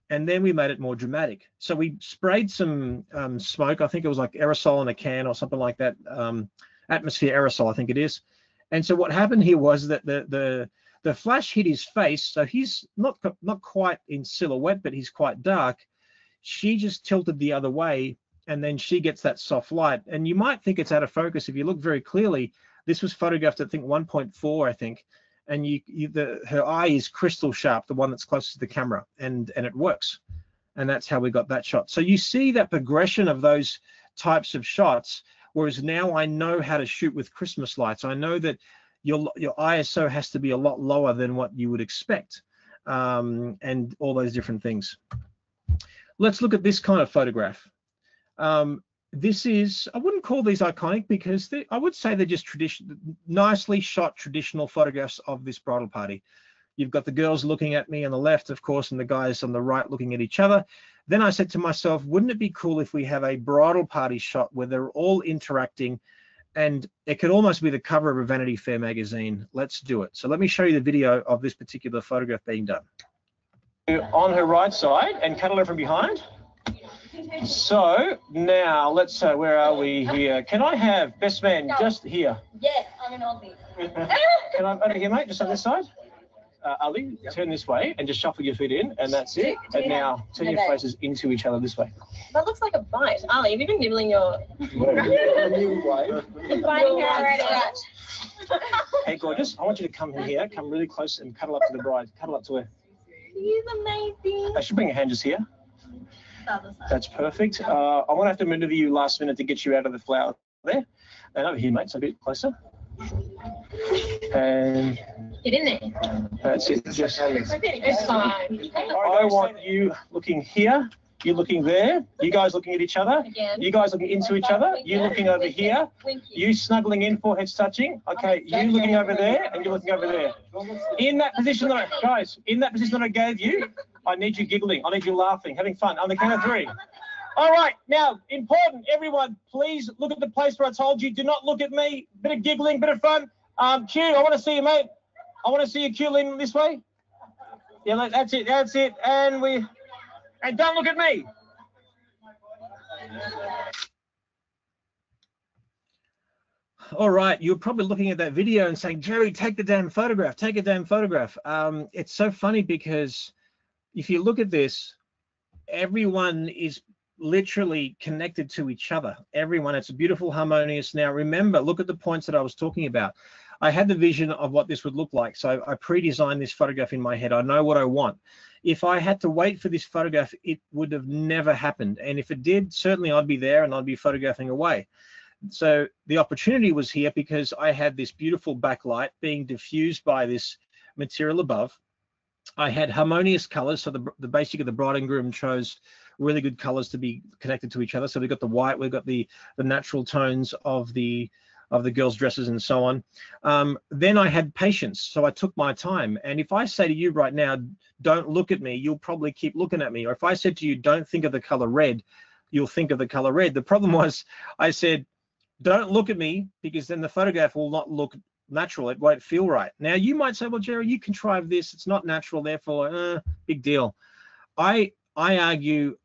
B: and then we made it more dramatic. So we sprayed some smoke. I think it was like aerosol in a can or something like that, atmosphere aerosol, I think it is. And so what happened here was that the flash hit his face, so he's not quite in silhouette, but he's quite dark. She just tilted the other way, and then she gets that soft light. And you might think it's out of focus. If you look very clearly, this was photographed at, I think, 1.4, I think. And her eye is crystal sharp, the one that's closest to the camera, and it works. And that's how we got that shot. So you see that progression of those types of shots, whereas now I know how to shoot with Christmas lights. I know that your ISO has to be a lot lower than what you would expect, and all those different things. Let's look at this kind of photograph. This is, I wouldn't call these iconic, because I would say they're just nicely shot traditional photographs of this bridal party. You've got the girls looking at me on the left, of course, and the guys on the right looking at each other. Then I said to myself, wouldn't it be cool if we have a bridal party shot where they're all interacting, and it could almost be the cover of a Vanity Fair magazine? Let's do it. So let me show you the video of this particular photograph being done.
C: On her right side and cuddle her from behind. So now let's say, where are we here? Can I have best man just here?
D: Yes, I'm an Aussie.
C: Can I over here, mate? Just on this side. Ali, turn this way and just shuffle your feet in, and that's it. And now turn your faces into each other this way.
D: That looks like a bite. Ali, have you been nibbling your... You're biting her already.
C: Hey, gorgeous, I want you to come here, come really close and cuddle up to the bride. Cuddle up to her.
D: He's amazing.
C: I should bring your hand just here. That's perfect. I want to have to maneuver you last minute to get you out of the flower there. And over here, mate, so a bit closer. And
D: get in there.
C: That's it. Just,
D: it's fine.
C: I want you looking here. You looking there. You guys looking at each other.
D: Again.
C: You guys looking into each other. You looking over here. You snuggling in, foreheads touching. Okay, you looking over there, and you're looking over there. In that position that guys, in that position that I gave you, I need you giggling. I need you laughing, having fun. On the count of 3. All right, now, important, everyone, please look at the place where I told you. Do not look at me. Bit of giggling, bit of fun. Q, I want to see you, mate. I want to see you, Q, leaning this way. Yeah, that's it, that's it. And don't look at me.
B: All right, you're probably looking at that video and saying, Jerry, take the damn photograph, take a damn photograph. It's so funny because if you look at this, everyone is literally connected to each other. Everyone, it's a beautiful, harmonious. Now, remember, look at the points that I was talking about. I had the vision of what this would look like. So I pre-designed this photograph in my head. I know what I want. If I had to wait for this photograph, it would have never happened. And if it did, certainly I'd be there and I'd be photographing away. So the opportunity was here because I had this beautiful backlight being diffused by this material above. I had harmonious colors. So the basically the bride and groom chose really good colors to be connected to each other. So we've got the white, we've got the natural tones of the girls' dresses and so on. Then I had patience, so I took my time. And if I say to you right now, don't look at me, you'll probably keep looking at me. Or if I said to you, don't think of the color red, you'll think of the color red. The problem was I said, don't look at me, because then the photograph will not look natural. It won't feel right. Now you might say, well, Jerry, you contrived this. It's not natural, therefore, big deal. I argue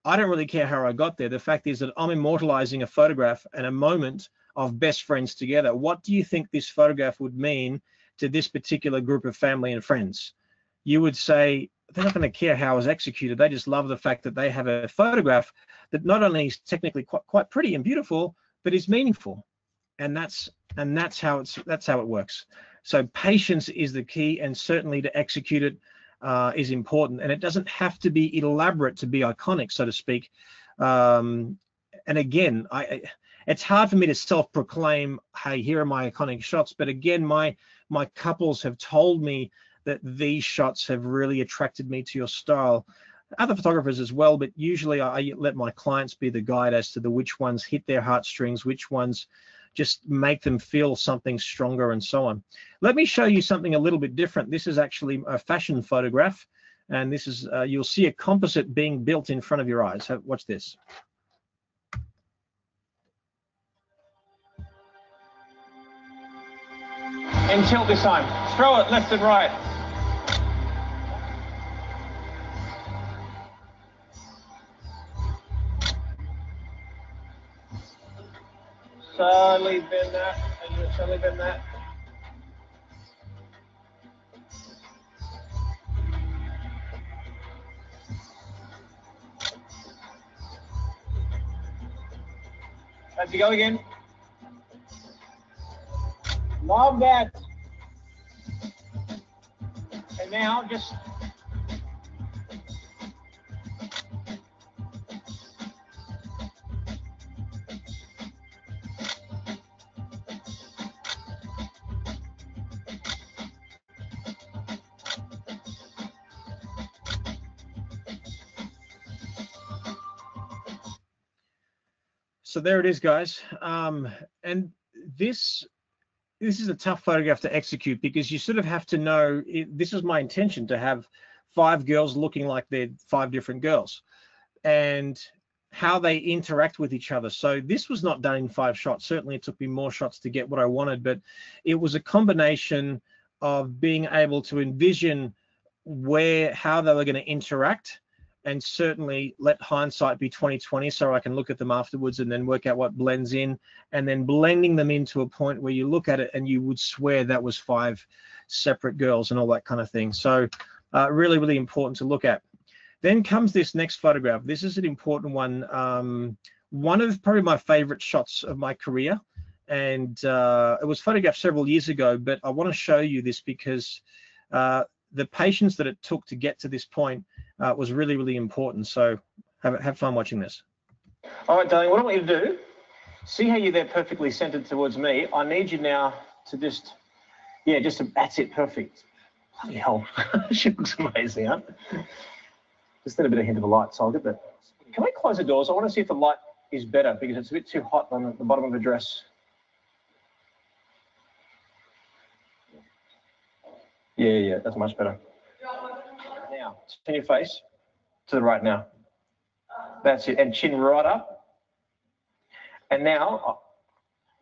B: I don't really care how I got there. The fact is that I'm immortalizing a photograph and a moment of best friends together. What do you think this photograph would mean to this particular group of family and friends? You would say they're not going to care how it was executed. They just love the fact that they have a photograph that not only is technically quite pretty and beautiful, but is meaningful. And that's how it works. So patience is the key, and certainly to execute it is important. And it doesn't have to be elaborate to be iconic, so to speak. And again, it's hard for me to self-proclaim, hey, here are my iconic shots. But again, my couples have told me that these shots have really attracted me to your style. Other photographers as well, but usually I let my clients be the guide as to which ones hit their heartstrings, which ones just make them feel something stronger, and so on. Let me show you something a little bit different. This is actually a fashion photograph, and this is you'll see a composite being built in front of your eyes. Watch this.
C: And tilt this time. Throw it left and right. Slowly bend that, and slowly bend that. As you go again. Love that. And now just
B: So there it is, guys. And this is a tough photograph to execute, because you sort of have to know, this is my intention, to have 5 girls looking like they're 5 different girls, and how they interact with each other. So this was not done in 5 shots. Certainly it took me more shots to get what I wanted, but it was a combination of being able to envision how they were going to interact, and certainly let hindsight be 20/20, so I can look at them afterwards and then work out what blends in, and then blending them into a point where you look at it and you would swear that was 5 separate girls and all that kind of thing. So really, really important to look at. Then comes this next photograph. This is an important one. One of probably my favorite shots of my career. And it was photographed several years ago, but I want to show you this because the patience that it took to get to this point was really, really important. So have fun watching this.
C: All right, darling, what I want you to do, see how you're there perfectly centered towards me. I need you now to that's it, perfect. Bloody hell, she looks amazing, huh? Just need a bit of hint of a light, so I'll get that. Can I close the doors? I want to see if the light is better, because it's a bit too hot on the bottom of the dress. Yeah, that's much better. Now, turn your face to the right now. That's it, and chin right up. And now,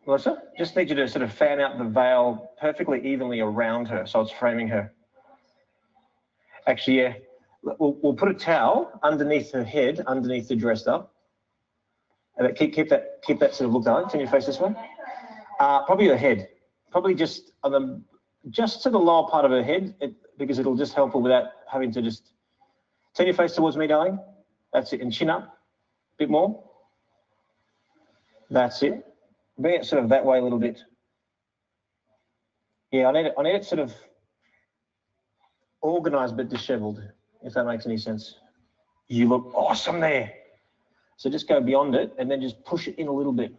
C: Melissa, just need you to sort of fan out the veil perfectly evenly around her, so it's framing her. Actually, yeah, we'll put a towel underneath her head, underneath the dress up. And keep that sort of look down. Turn your face this way. Probably her head, probably just on just to the lower part of her head, because it'll just help her without having to just turn your face towards me, darling. That's it, and chin up a bit more. That's it. Bring it sort of that way a little bit. Yeah, I need it sort of organised but dishevelled, if that makes any sense. You look awesome there. So just go beyond it and then just push it in a little bit.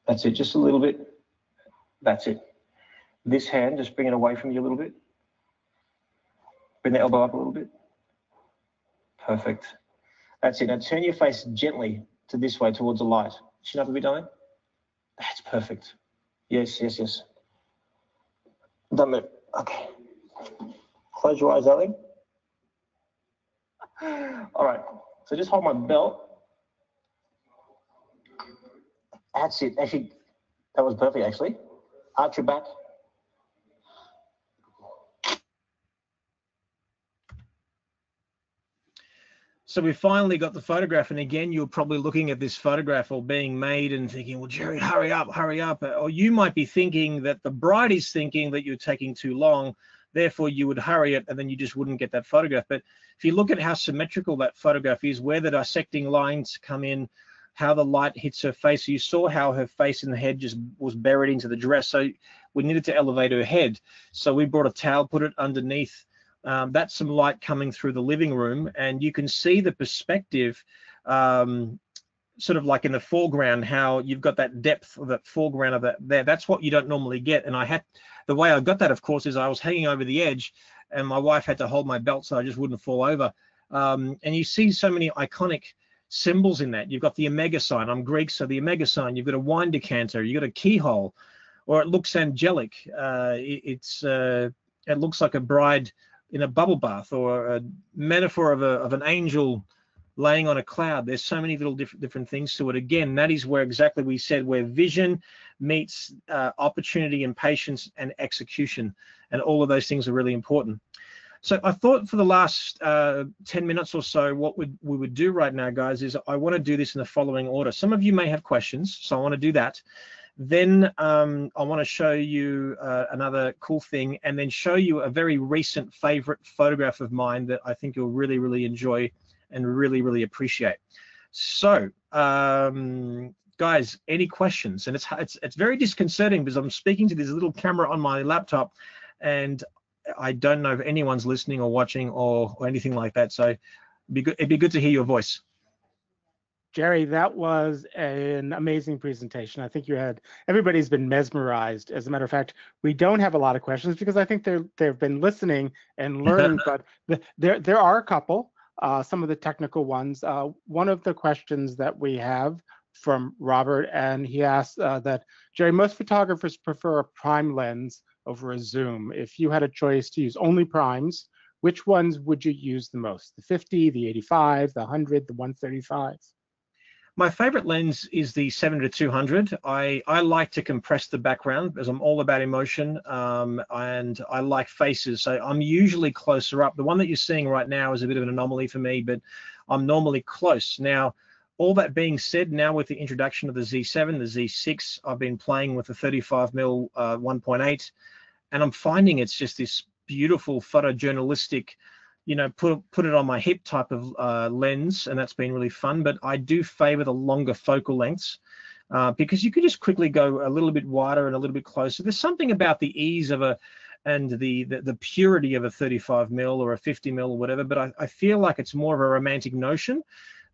C: That's it, just a little bit. That's it. This hand, just bring it away from you a little bit. Bring the elbow up a little bit. Perfect. That's it. Now turn your face gently to this way, towards the light. Chin up a bit, darling. That's perfect. Yes. Don't move. Okay. Close your eyes, darling. All right. So just hold my belt. That's it. Actually, that was perfect, actually. Arch your back.
B: So we finally got the photograph, and again, you're probably looking at this photograph all being made and thinking, well, Jerry, hurry up, hurry up. Or you might be thinking that the bride is thinking that you're taking too long, therefore you would hurry it, and then you just wouldn't get that photograph. But if you look at how symmetrical that photograph is, where the dissecting lines come in, how the light hits her face, you saw how her face and the head just was buried into the dress. So we needed to elevate her head. So we brought a towel, put it underneath. That's some light coming through the living room, and you can see the perspective sort of like in the foreground, how you've got that depth of that foreground of that there. That's what you don't normally get. And the way I got that, of course, is I was hanging over the edge and my wife had to hold my belt so I just wouldn't fall over. And you see so many iconic symbols in that. You've got the omega sign. I'm Greek, so the omega sign. You've got a wine decanter. You've got a keyhole, or it looks angelic. It looks like a bride in a bubble bath, or a metaphor of an angel laying on a cloud. There's so many little different things to it. Again, that is where exactly we said where vision meets opportunity and patience and execution, and all of those things are really important. So I thought for the last 10 minutes or so, what we would do right now, guys, is I want to do this in the following order. Some of you may have questions, so I want to do that. Then I want to show you another cool thing, and then show you a very recent favorite photograph of mine that I think you'll really, really enjoy and really, really appreciate. So guys, any questions? And it's very disconcerting because I'm speaking to this little camera on my laptop and I don't know if anyone's listening or watching or anything like that. So it'd be good to hear your voice.
A: Jerry, that was an amazing presentation. I think everybody's been mesmerized. As a matter of fact, we don't have a lot of questions because I think they've been listening and learning, but there are a couple, some of the technical ones. One of the questions that we have from Robert, and he asked that, Jerry, most photographers prefer a prime lens over a zoom. If you had a choice to use only primes, which ones would you use the most? The 50, the 85, the 100, the 135?
B: My favorite lens is the 70-200. I like to compress the background because I'm all about emotion, and I like faces. So I'm usually closer up. The one that you're seeing right now is a bit of an anomaly for me, but I'm normally close. Now, all that being said, now with the introduction of the Z7, the Z6, I've been playing with the 35mm 1.8, and I'm finding it's just this beautiful photojournalistic, you know, put it on my hip type of lens, and that's been really fun. But I do favor the longer focal lengths because you could just quickly go a little bit wider and a little bit closer. There's something about the ease of and the purity of a 35mm or a 50mm or whatever, but I feel like it's more of a romantic notion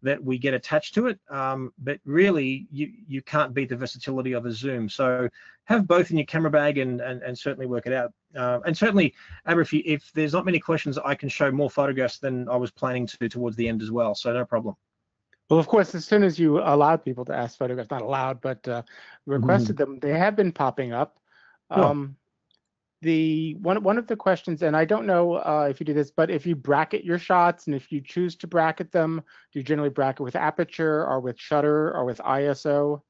B: that we get attached to it. But really, you can't beat the versatility of a zoom. So have both in your camera bag and certainly work it out. And certainly, Amber, if there's not many questions, I can show more photographs than I was planning to towards the end as well. So no problem. Well,
A: of course, as soon as you allowed people to ask photographs, not allowed, but requested them, they have been popping up.
B: Cool.
A: One of the questions, and I don't know if you do this, but if you bracket your shots, and if you choose to bracket them, do you generally bracket with aperture or with shutter or with ISO?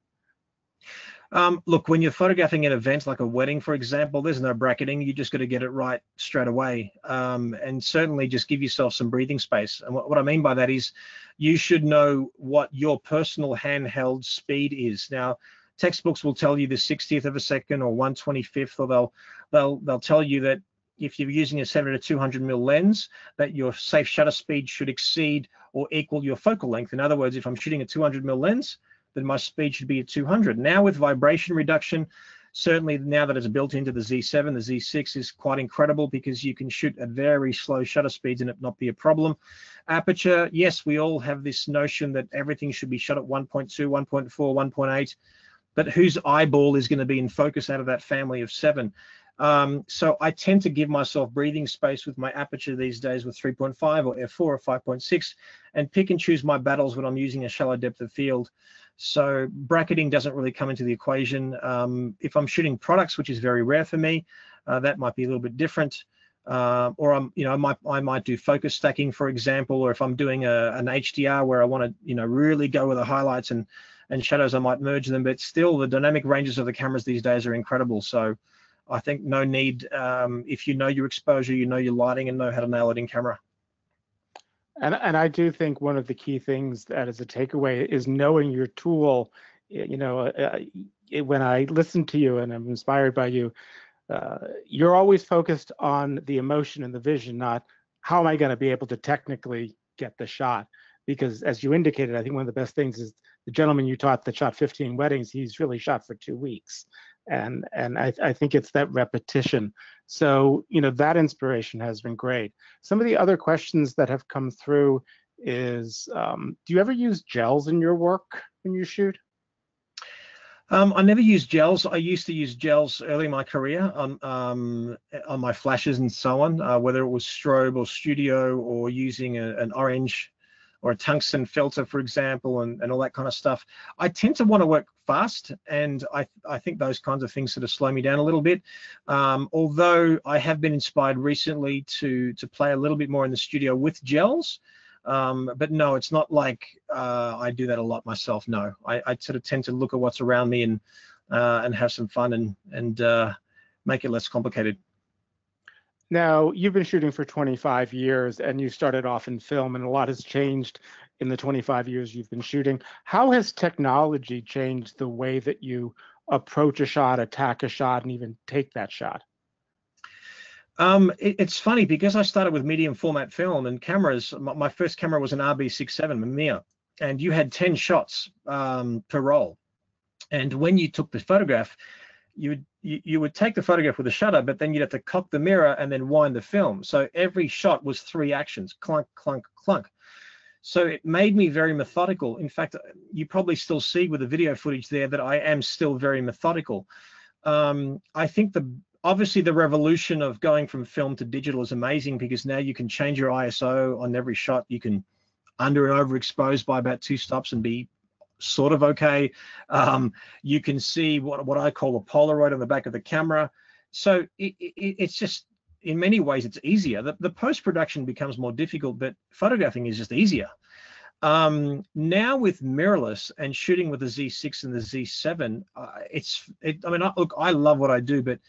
B: Look, when you're photographing an event like a wedding, for example, there's no bracketing. You just got to get it right straight away, and certainly just give yourself some breathing space. And what I mean by that is you should know what your personal handheld speed is. Now, textbooks will tell you the 60th of a second or 1/25th, or they'll tell you that if you're using a 70-200mm lens, that your safe shutter speed should exceed or equal your focal length. In other words, if I'm shooting a 200mm lens, then my speed should be at 200. Now with vibration reduction, certainly now that it's built into the Z7, the Z6 is quite incredible because you can shoot at very slow shutter speeds and it not be a problem. Aperture, yes, we all have this notion that everything should be shot at 1.2, 1.4, 1.8, but whose eyeball is going to be in focus out of that family of 7? So I tend to give myself breathing space with my aperture these days with 3.5 or f4 or 5.6 and pick and choose my battles when I'm using a shallow depth of field. So bracketing doesn't really come into the equation. If I'm shooting products, which is very rare for me, that might be a little bit different. Or I might do focus stacking, for example, or if I'm doing an HDR where I want to, really go with the highlights and shadows, I might merge them. But still, the dynamic ranges of the cameras these days are incredible. So I think no need, if you know your exposure, you know your lighting, and know how to nail it in camera.
A: And I do think one of the key things that is a takeaway is knowing your tool. You know, when I listen to you and I'm inspired by you, you're always focused on the emotion and the vision, not how am I going to be able to technically get the shot. Because as you indicated, I think one of the best things is the gentleman you taught that shot 15 weddings, he's really shot for 2 weeks. And I think it's that repetition. So, you know, that inspiration has been great. Some of the other questions that have come through is, do you ever use gels in your work when you shoot?
B: I never used gels. I used to use gels early in my career on my flashes and so on, whether it was strobe or studio or using an orange or a tungsten filter, for example, and all that kind of stuff. I tend to want to work fast, and I think those kinds of things sort of slow me down a little bit. Although I have been inspired recently to play a little bit more in the studio with gels. But no, it's not like I do that a lot myself. No, I sort of tend to look at what's around me and have some fun and make it less complicated.
A: Now, you've been shooting for 25 years and you started off in film, and a lot has changed in the 25 years you've been shooting. How has technology changed the way that you approach a shot, attack a shot, and even take that shot?
B: It's funny because I started with medium format film and cameras. My first camera was an RB67 Mamiya, and you had 10 shots per roll. And when you took the photograph, you would take the photograph with a shutter, but then you'd have to cock the mirror and then wind the film. So every shot was 3 actions, clunk, clunk, clunk. So it made me very methodical. In fact, you probably still see with the video footage there that I am still very methodical. I think obviously the revolution of going from film to digital is amazing, because now you can change your ISO on every shot. You can under and overexpose by about 2 stops and be sort of okay. You can see what I call a Polaroid on the back of the camera. So it's just, in many ways, it's easier. The post-production becomes more difficult, but photographing is just easier. Now with mirrorless and shooting with the Z6 and the Z7, I mean, look, I love what I do, but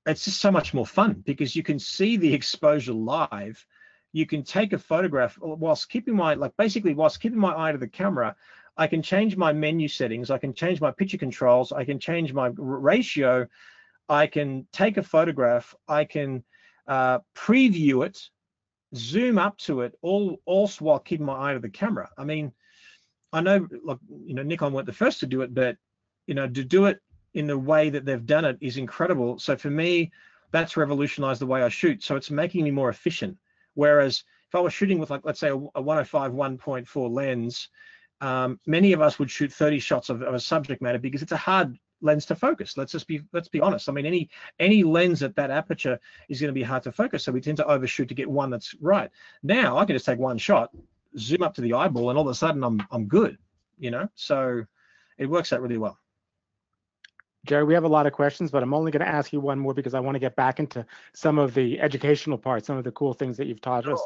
B: it's just so much more fun because you can see the exposure live. You can take a photograph whilst keeping my eye to the camera. I can change my menu settings. I can change my picture controls. I can change my ratio. I can take a photograph. I can preview it, zoom up to it, all while keeping my eye to the camera. I mean, I know, like, you know, Nikon weren't the first to do it, but, you know, to do it in the way that they've done it is incredible. So for me, that's revolutionized the way I shoot. So it's making me more efficient. Whereas if I was shooting with, like, let's say a 105 1.4 lens, many of us would shoot 30 shots of a subject matter because it's a hard lens to focus. Let's be honest. I mean, any lens at that aperture is going to be hard to focus. So we tend to overshoot to get one that's right. Now I can just take one shot, zoom up to the eyeball, and all of a sudden I'm good, you know? So it works out really well.
A: Jerry, we have a lot of questions, but I'm only going to ask you one more because I want to get back into some of the educational parts, some of the cool things that you've taught us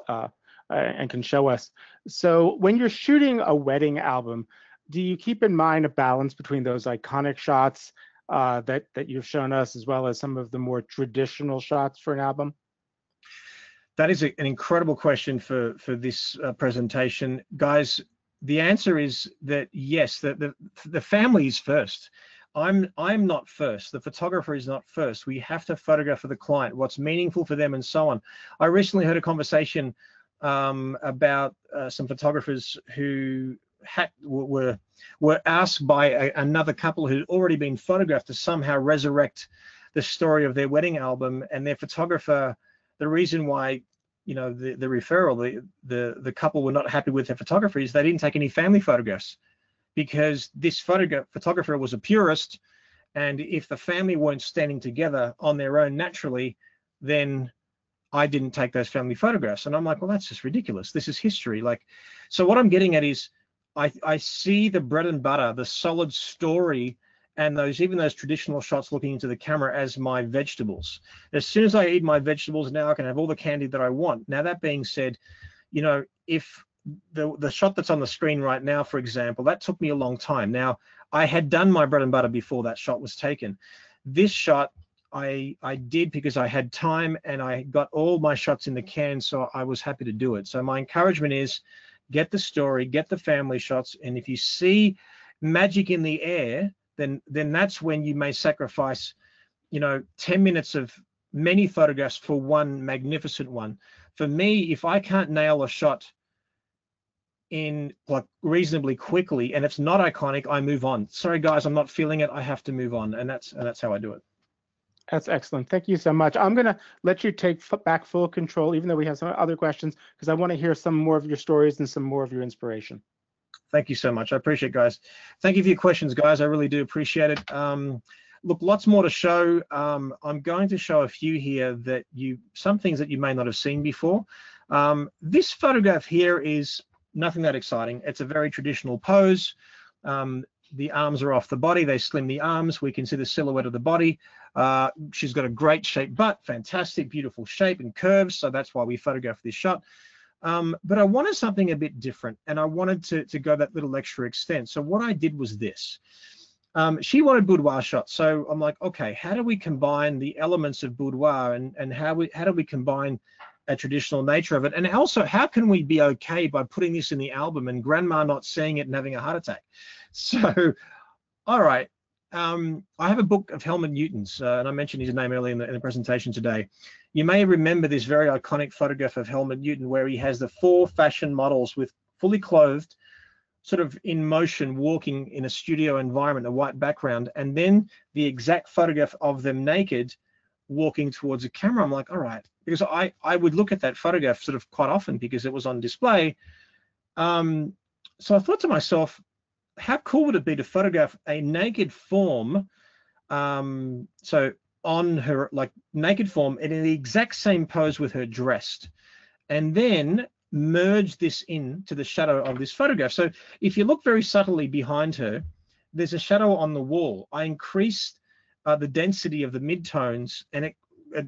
A: and can show us. So when you're shooting a wedding album, do you keep in mind a balance between those iconic shots that you've shown us, as well as some of the more traditional shots for an album?
B: That is an incredible question for this presentation. Guys, the answer is that yes, the family is first. I'm not first. The photographer is not first. We have to photograph for the client, what's meaningful for them, and so on. I recently heard a conversation about some photographers who were asked by another couple who'd already been photographed to somehow resurrect the story of their wedding album, and their photographer, the reason why, you know, the referral, the couple were not happy with their photography is they didn't take any family photographs, because this photographer was a purist, and if the family weren't standing together on their own naturally, then I didn't take those family photographs. And I'm like, well, that's just ridiculous. This is history. Like, so what I'm getting at is I see the bread and butter, the solid story, and even those traditional shots looking into the camera as my vegetables. As soon as I eat my vegetables, now I can have all the candy that I want. Now, that being said, you know, if the shot that's on the screen right now, for example, that took me a long time. Now, I had done my bread and butter before that shot was taken. This shot, I did because I had time and I got all my shots in the can, so I was happy to do it. So my encouragement is get the story, get the family shots, and if you see magic in the air, then that's when you may sacrifice, 10 minutes of many photographs for one magnificent one. For me, if I can't nail a shot in like reasonably quickly and it's not iconic, I move on. Sorry guys, I'm not feeling it, I have to move on, and that's how I do it.
A: That's excellent. Thank you so much. I'm going to let you take back full control, even though we have some other questions, because I want to hear some more of your stories and some more of your inspiration.
B: Thank you so much. I appreciate it, guys. Thank you for your questions, guys. I really do appreciate it. Look, lots more to show. I'm going to show a few here that some things that you may not have seen before. This photograph here is nothing that exciting. It's a very traditional pose. The arms are off the body. They slim the arms. We can see the silhouette of the body. She's got a great shaped butt, fantastic, beautiful shape and curves. So that's why we photographed this shot. But I wanted something a bit different, and I wanted to go that little extra extent. So what I did was this. She wanted boudoir shots. So I'm like, okay, how do we combine the elements of boudoir and how do we combine a traditional nature of it? And also, how can we be okay by putting this in the album and grandma not seeing it and having a heart attack? So, all right. I have a book of Helmut Newton's, and I mentioned his name earlier in the presentation today. You may remember this very iconic photograph of Helmut Newton where he has the 4 fashion models with fully clothed, sort of in motion, walking in a studio environment, a white background, and then the exact photograph of them naked walking towards a camera. I'm like, all right, because I would look at that photograph sort of quite often because it was on display. So I thought to myself, how cool would it be to photograph a naked form, so on her, like naked form, and in the exact same pose with her dressed, and then merge this into the shadow of this photograph. So if you look very subtly behind her, there's a shadow on the wall. I increased the density of the midtones, and it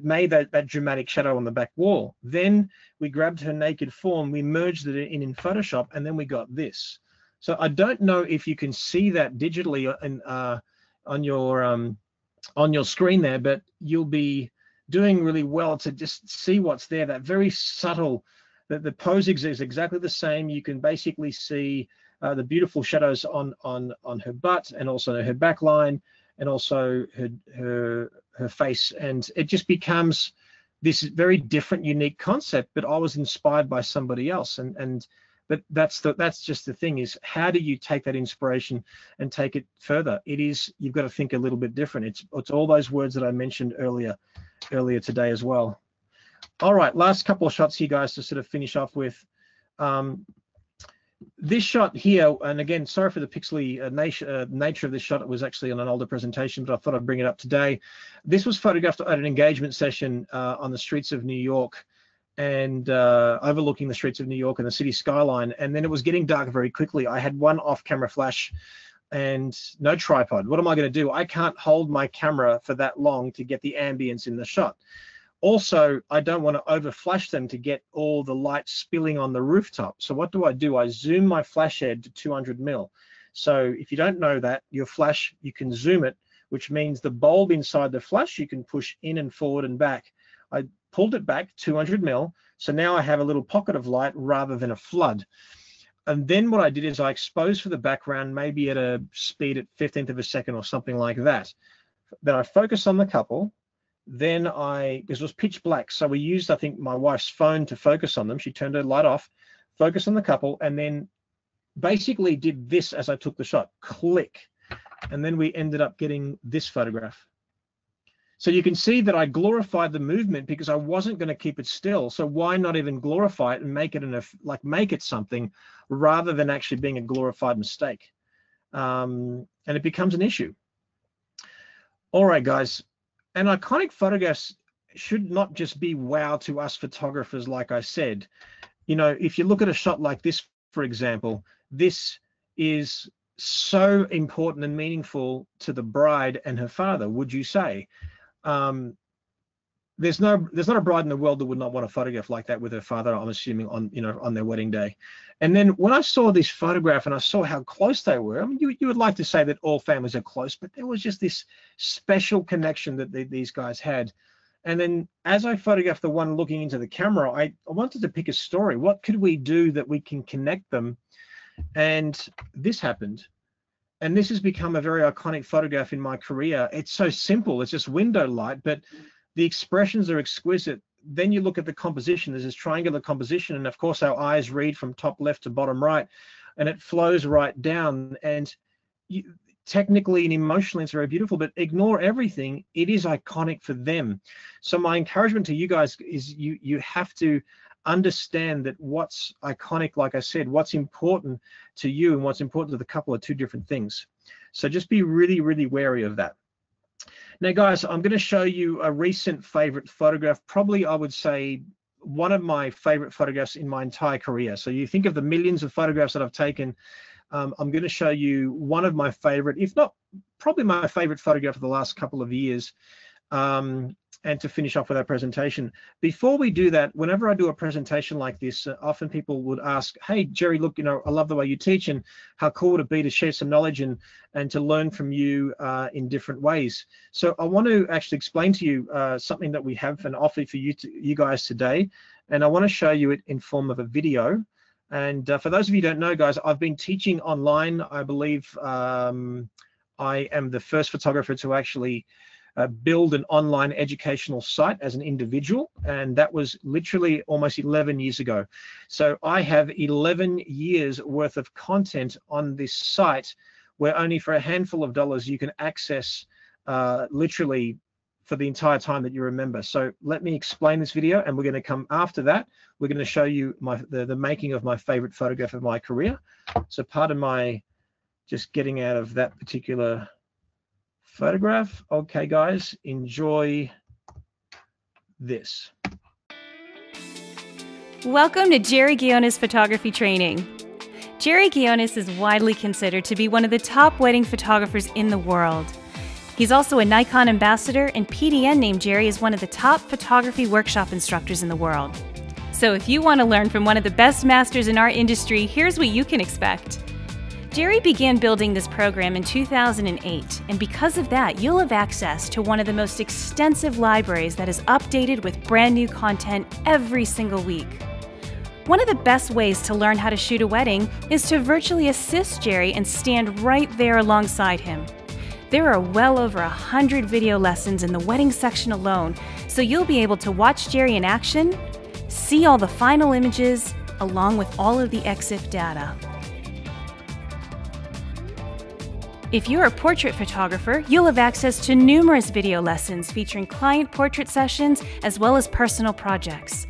B: made that dramatic shadow on the back wall. Then we grabbed her naked form, we merged it in Photoshop, and then we got this. So I don't know if you can see that digitally on your screen there, but you'll be doing really well to just see what's there. That very subtle, the pose is exactly the same. You can basically see the beautiful shadows on her butt and also her back line and also her face, and it just becomes this very different, unique concept. But I was inspired by somebody else, but that's just the thing, is how do you take that inspiration and take it further? You've got to think a little bit different. It's all those words that I mentioned earlier today as well. All right, last couple of shots here, guys, to sort of finish off with. This shot here, and again, sorry for the pixely nature of this shot. It was actually on an older presentation, but I thought I'd bring it up today. This was photographed at an engagement session on the streets of New York, and overlooking the streets of New York and the city skyline. And then it was getting dark very quickly. I had one off-camera flash and no tripod. What am I going to do? I can't hold my camera for that long to get the ambience in the shot. Also, I don't want to over flash them to get all the light spilling on the rooftop. So what do? I zoom my flash head to 200 mil. So if you don't know that, your flash, you can zoom it, which means the bulb inside the flash, you can push in and forward and back. I pulled it back 200 mil. So now I have a little pocket of light rather than a flood. And then what I did is I exposed for the background, maybe at a speed at 15th of a second or something like that. Then I focused on the couple. Then this was pitch black. So we used, I think, my wife's phone to focus on them. She turned her light off, focused on the couple, and then basically did this as I took the shot, click. And then we ended up getting this photograph. So you can see that I glorified the movement because I wasn't going to keep it still. So why not even glorify it and make it make it something rather than actually being a glorified mistake? And it becomes an issue. All right, guys. And iconic photographs should not just be wow to us photographers, like I said. You know, if you look at a shot like this, for example, this is so important and meaningful to the bride and her father, would you say? there's not a bride in the world that would not want a photograph like that with her father, I'm assuming, on, you know, on their wedding day. And then when I saw this photograph and I saw how close they were, I mean, you would like to say that all families are close, but there was just this special connection that these guys had. And then as I photographed the one looking into the camera, I wanted to pick a story. What could we do that we can connect them? And this happened. And this has become a very iconic photograph in my career. It's so simple. It's just window light, but the expressions are exquisite. Then you look at the composition. There's this triangular composition, and of course our eyes read from top left to bottom right, and it flows right down. And technically and emotionally, it's very beautiful, but ignore everything. It is iconic for them. So my encouragement to you guys is you have to understand that what's iconic, like I said, what's important to you and what's important to the couple are two different things. So just be really, really wary of that. Now, guys, I'm going to show you a recent favorite photograph, probably I would say one of my favorite photographs in my entire career. So you think of the millions of photographs that I've taken, I'm going to show you one of my favorite, if not probably my favorite photograph of the last couple of years, and to finish off with our presentation. Before we do that, whenever I do a presentation like this, often people would ask, hey, Jerry, look, you know, I love the way you teach, and how cool would it be to share some knowledge and to learn from you in different ways. So I want to actually explain to you something that we have and offer for you guys today. And I want to show you it in form of a video. And for those of you who don't know, guys, I've been teaching online. I believe I am the first photographer to actually build an online educational site as an individual, and that was literally almost 11 years ago. So I have 11 years worth of content on this site, where only for a handful of dollars you can access literally for the entire time that you remember. So let me explain this video, and we're going to come after that. We're going to show you the making of my favorite photograph of my career. So pardon my just getting out of that particular photograph. Okay, guys, enjoy this.
E: Welcome to Jerry Ghionis Photography Training. Jerry Ghionis is widely considered to be one of the top wedding photographers in the world. He's also a Nikon ambassador, and PDN named Jerry as one of the top photography workshop instructors in the world. So if you want to learn from one of the best masters in our industry, here's what you can expect. Jerry began building this program in 2008, and because of that, you'll have access to one of the most extensive libraries that is updated with brand new content every single week. One of the best ways to learn how to shoot a wedding is to virtually assist Jerry and stand right there alongside him. There are well over 100 video lessons in the wedding section alone, so you'll be able to watch Jerry in action, see all the final images, along with all of the EXIF data. If you're a portrait photographer, you'll have access to numerous video lessons featuring client portrait sessions as well as personal projects.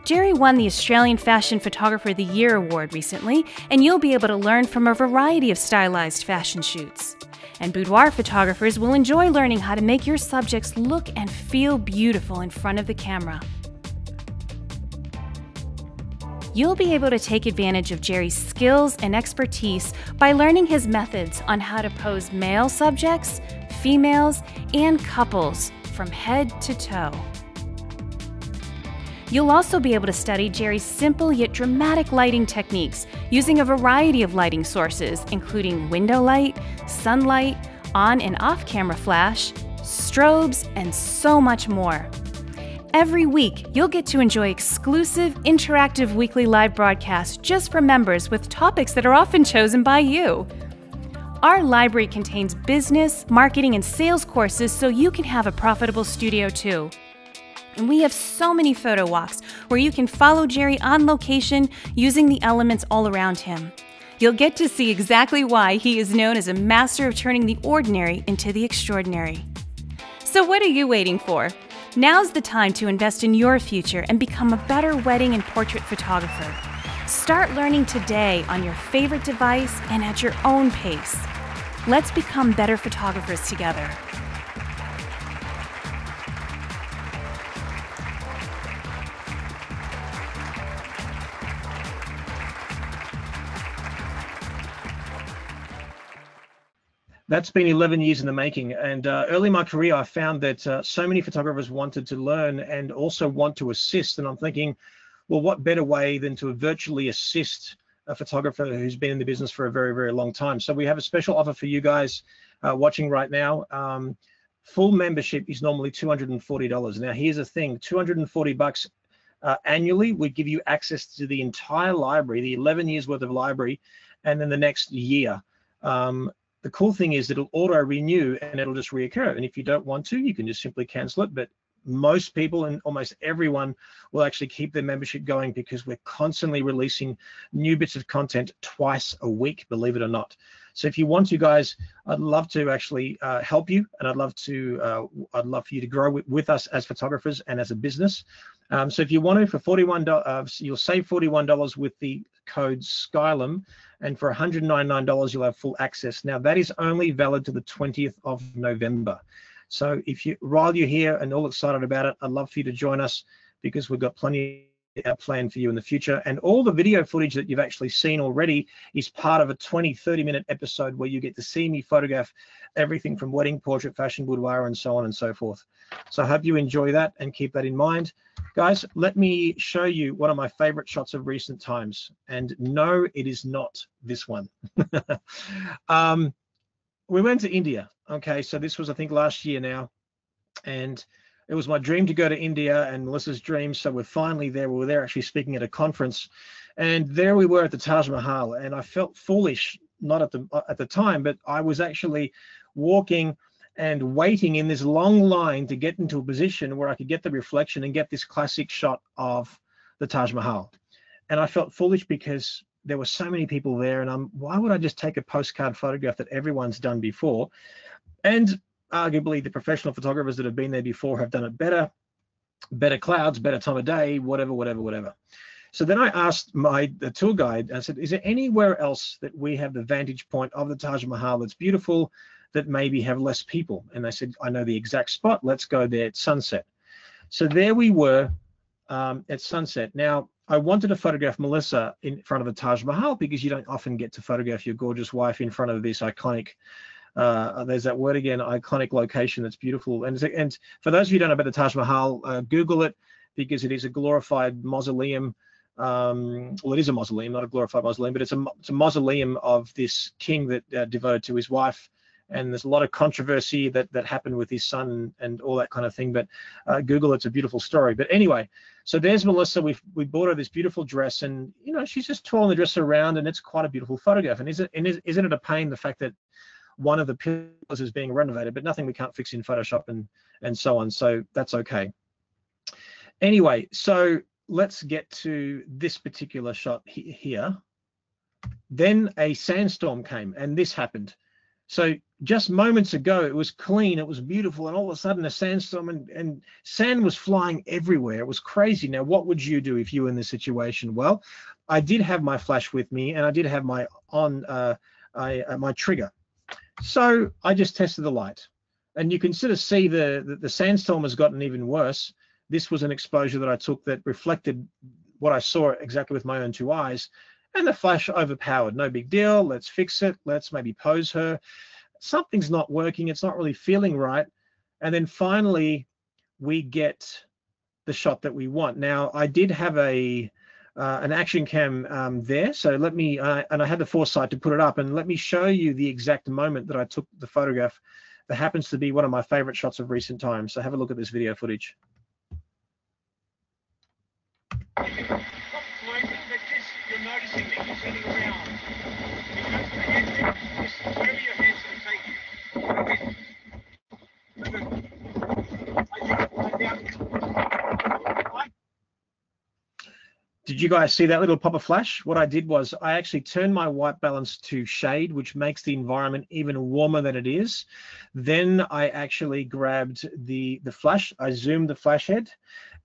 E: Jerry won the Australian Fashion Photographer of the Year award recently, and you'll be able to learn from a variety of stylized fashion shoots. And boudoir photographers will enjoy learning how to make your subjects look and feel beautiful in front of the camera. You'll be able to take advantage of Jerry's skills and expertise by learning his methods on how to pose male subjects, females, and couples from head to toe. You'll also be able to study Jerry's simple yet dramatic lighting techniques using a variety of lighting sources, including window light, sunlight, on and off camera flash, strobes, and so much more. Every week, you'll get to enjoy exclusive, interactive weekly live broadcasts just for members with topics that are often chosen by you. Our library contains business, marketing, and sales courses so you can have a profitable studio too. And we have so many photo walks where you can follow Jerry on location using the elements all around him. You'll get to see exactly why he is known as a master of turning the ordinary into the extraordinary. So what are you waiting for? Now's the time to invest in your future and become a better wedding and portrait photographer. Start learning today on your favorite device and at your own pace. Let's become better photographers together.
B: That's been 11 years in the making. And early in my career, I found that so many photographers wanted to learn and also want to assist. And I'm thinking, well, what better way than to virtually assist a photographer who's been in the business for a very, very long time. So we have a special offer for you guys watching right now. Full membership is normally $240. Now, here's the thing, $240 annually would give you access to the entire library, the 11 years worth of library, and then the next year. The cool thing is it'll auto renew and it'll just reoccur. And if you don't want to, you can just simply cancel it. But most people and almost everyone will actually keep their membership going because we're constantly releasing new bits of content twice a week, believe it or not. So if you want to, guys, I'd love to actually help you, and I'd love for you to grow with us as photographers and as a business. So if you want to, for $41, you'll save $41 with the code skylum, and for $199 you'll have full access. Now that is only valid to the 20th of November. So while you're here and all excited about it, I'd love for you to join us because we've got plenty planned for you in the future. And all the video footage that you've actually seen already is part of a 20-30 minute episode where you get to see me photograph everything from wedding, portrait, fashion, boudoir, and so on and so forth. So I hope you enjoy that and keep that in mind. Guys, let me show you one of my favorite shots of recent times. And no, it is not this one. We went to India. Okay, so this was, I think, last year now. And it was my dream to go to India and Melissa's dream. So we're finally there. We were there actually speaking at a conference. And there we were at the Taj Mahal. And I felt foolish, not at the time, but I was actually walking and waiting in this long line to get into a position where I could get the reflection and get this classic shot of the Taj Mahal. And I felt foolish because there were so many people there, and why would I just take a postcard photograph that everyone's done before? And arguably the professional photographers that have been there before have done it better clouds, better time of day, whatever. So then I asked the tour guide, I said, is there anywhere else that we have the vantage point of the Taj Mahal that's beautiful, that maybe have less people? And they said, I know the exact spot, let's go there at sunset. So there we were at sunset. Now, I wanted to photograph Melissa in front of the Taj Mahal because you don't often get to photograph your gorgeous wife in front of this iconic, there's that word again, iconic location that's beautiful. And for those of you who don't know about the Taj Mahal, Google it, because it is a glorified mausoleum. Well, it is a mausoleum, not a glorified mausoleum, but it's a mausoleum of this king that devoted to his wife. And there's a lot of controversy that happened with his son and all that kind of thing. But Google, it's a beautiful story. But anyway, so there's Melissa. We bought her this beautiful dress, and you know, she's just twirling the dress around, and it's quite a beautiful photograph. And isn't it a pain, the fact that one of the pillars is being renovated, but nothing we can't fix in Photoshop and so on. So that's okay. Anyway, so let's get to this particular shot here. Then a sandstorm came, and this happened. So just moments ago, it was clean, it was beautiful, and all of a sudden a sandstorm and sand was flying everywhere. It was crazy. Now, what would you do if you were in this situation? Well, I did have my flash with me, and I did have my my trigger. So I just tested the light, and you can sort of see the sandstorm has gotten even worse. This was an exposure that I took that reflected what I saw exactly with my own two eyes. And the flash overpowered. No big deal. Let's fix it. Let's maybe pose her. Something's not working. It's not really feeling right. And then finally, we get the shot that we want. Now, I did have an action cam there. So let me, and I had the foresight to put it up. And let me show you the exact moment that I took the photograph. That happens to be one of my favorite shots of recent times. So have a look at this video footage.
C: You're noticing me, you're turning around. You go to the head, just wherever your hands going to take you.
B: Did you guys see that little pop of flash? What I did was I actually turned my white balance to shade, which makes the environment even warmer than it is. Then I actually grabbed the flash, I zoomed the flash head,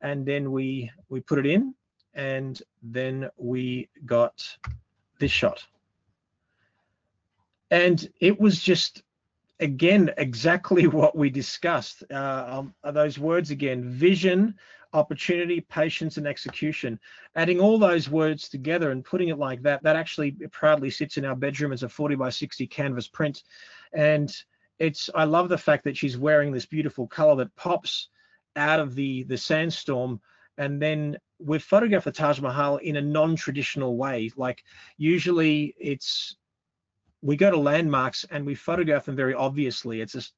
B: and then we put it in. And then we got this shot. And it was just, again, exactly what we discussed. Those words again, vision, opportunity, patience, and execution. Adding all those words together and putting it like that, that actually proudly sits in our bedroom as a 40 by 60 canvas print. And I love the fact that she's wearing this beautiful color that pops out of the sandstorm. And then we've photographed the Taj Mahal in a non-traditional way. Like usually we go to landmarks and we photograph them very obviously. It's just,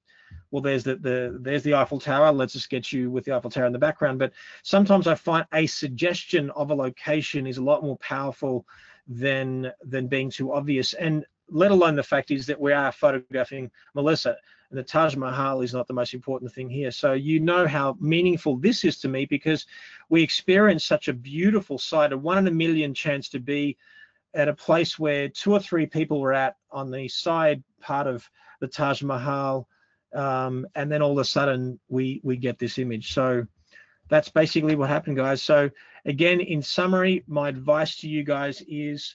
B: well, there's the Eiffel Tower. Let's just get you with the Eiffel Tower in the background. But sometimes I find a suggestion of a location is a lot more powerful than being too obvious. And let alone the fact is that we are photographing Melissa, and the Taj Mahal is not the most important thing here. So you know how meaningful this is to me, because we experience such a beautiful sight, a 1 in a million chance to be at a place where 2 or 3 people were at on the side part of the Taj Mahal, and then all of a sudden we get this image. So that's basically what happened, guys. So again, in summary, my advice to you guys is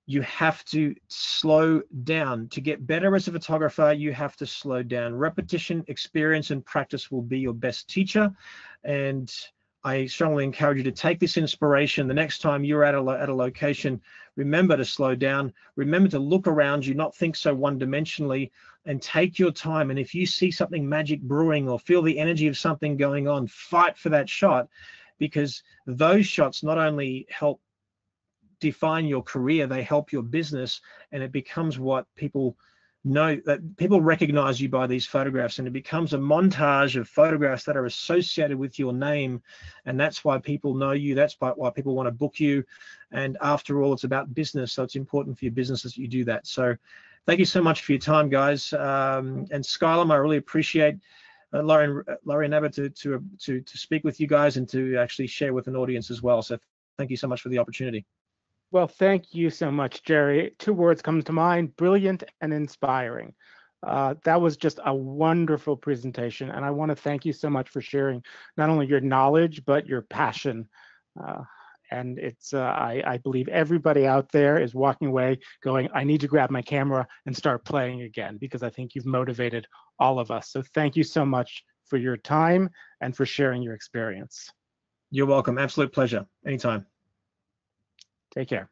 B: you have to slow down. To get better as a photographer, you have to slow down. Repetition, experience, and practice will be your best teacher. And I strongly encourage you to take this inspiration. The next time you're at a location, remember to slow down. Remember to look around you, not think so one-dimensionally, and take your time. And if you see something magic brewing or feel the energy of something going on, fight for that shot, because those shots not only help define your career, they help your business, and it becomes what people know, that people recognize you by these photographs, and it becomes a montage of photographs that are associated with your name, and that's why people know you. That's why people want to book you. And after all, it's about business, so it's important for your business that you do that. So thank you so much for your time, guys. And Skylum, I really appreciate Laurie and Abbott to speak with you guys and to actually share with an audience as well. So thank you so much for the opportunity.
A: Well, thank you so much, Jerry. 2 words come to mind: brilliant and inspiring. That was just a wonderful presentation, and I want to thank you so much for sharing not only your knowledge, but your passion. And it's, I believe everybody out there is walking away going, I need to grab my camera and start playing again, because I think you've motivated all of us. So thank you so much for your time and for sharing your experience.
B: You're welcome. Absolute pleasure. Anytime.
A: Take care.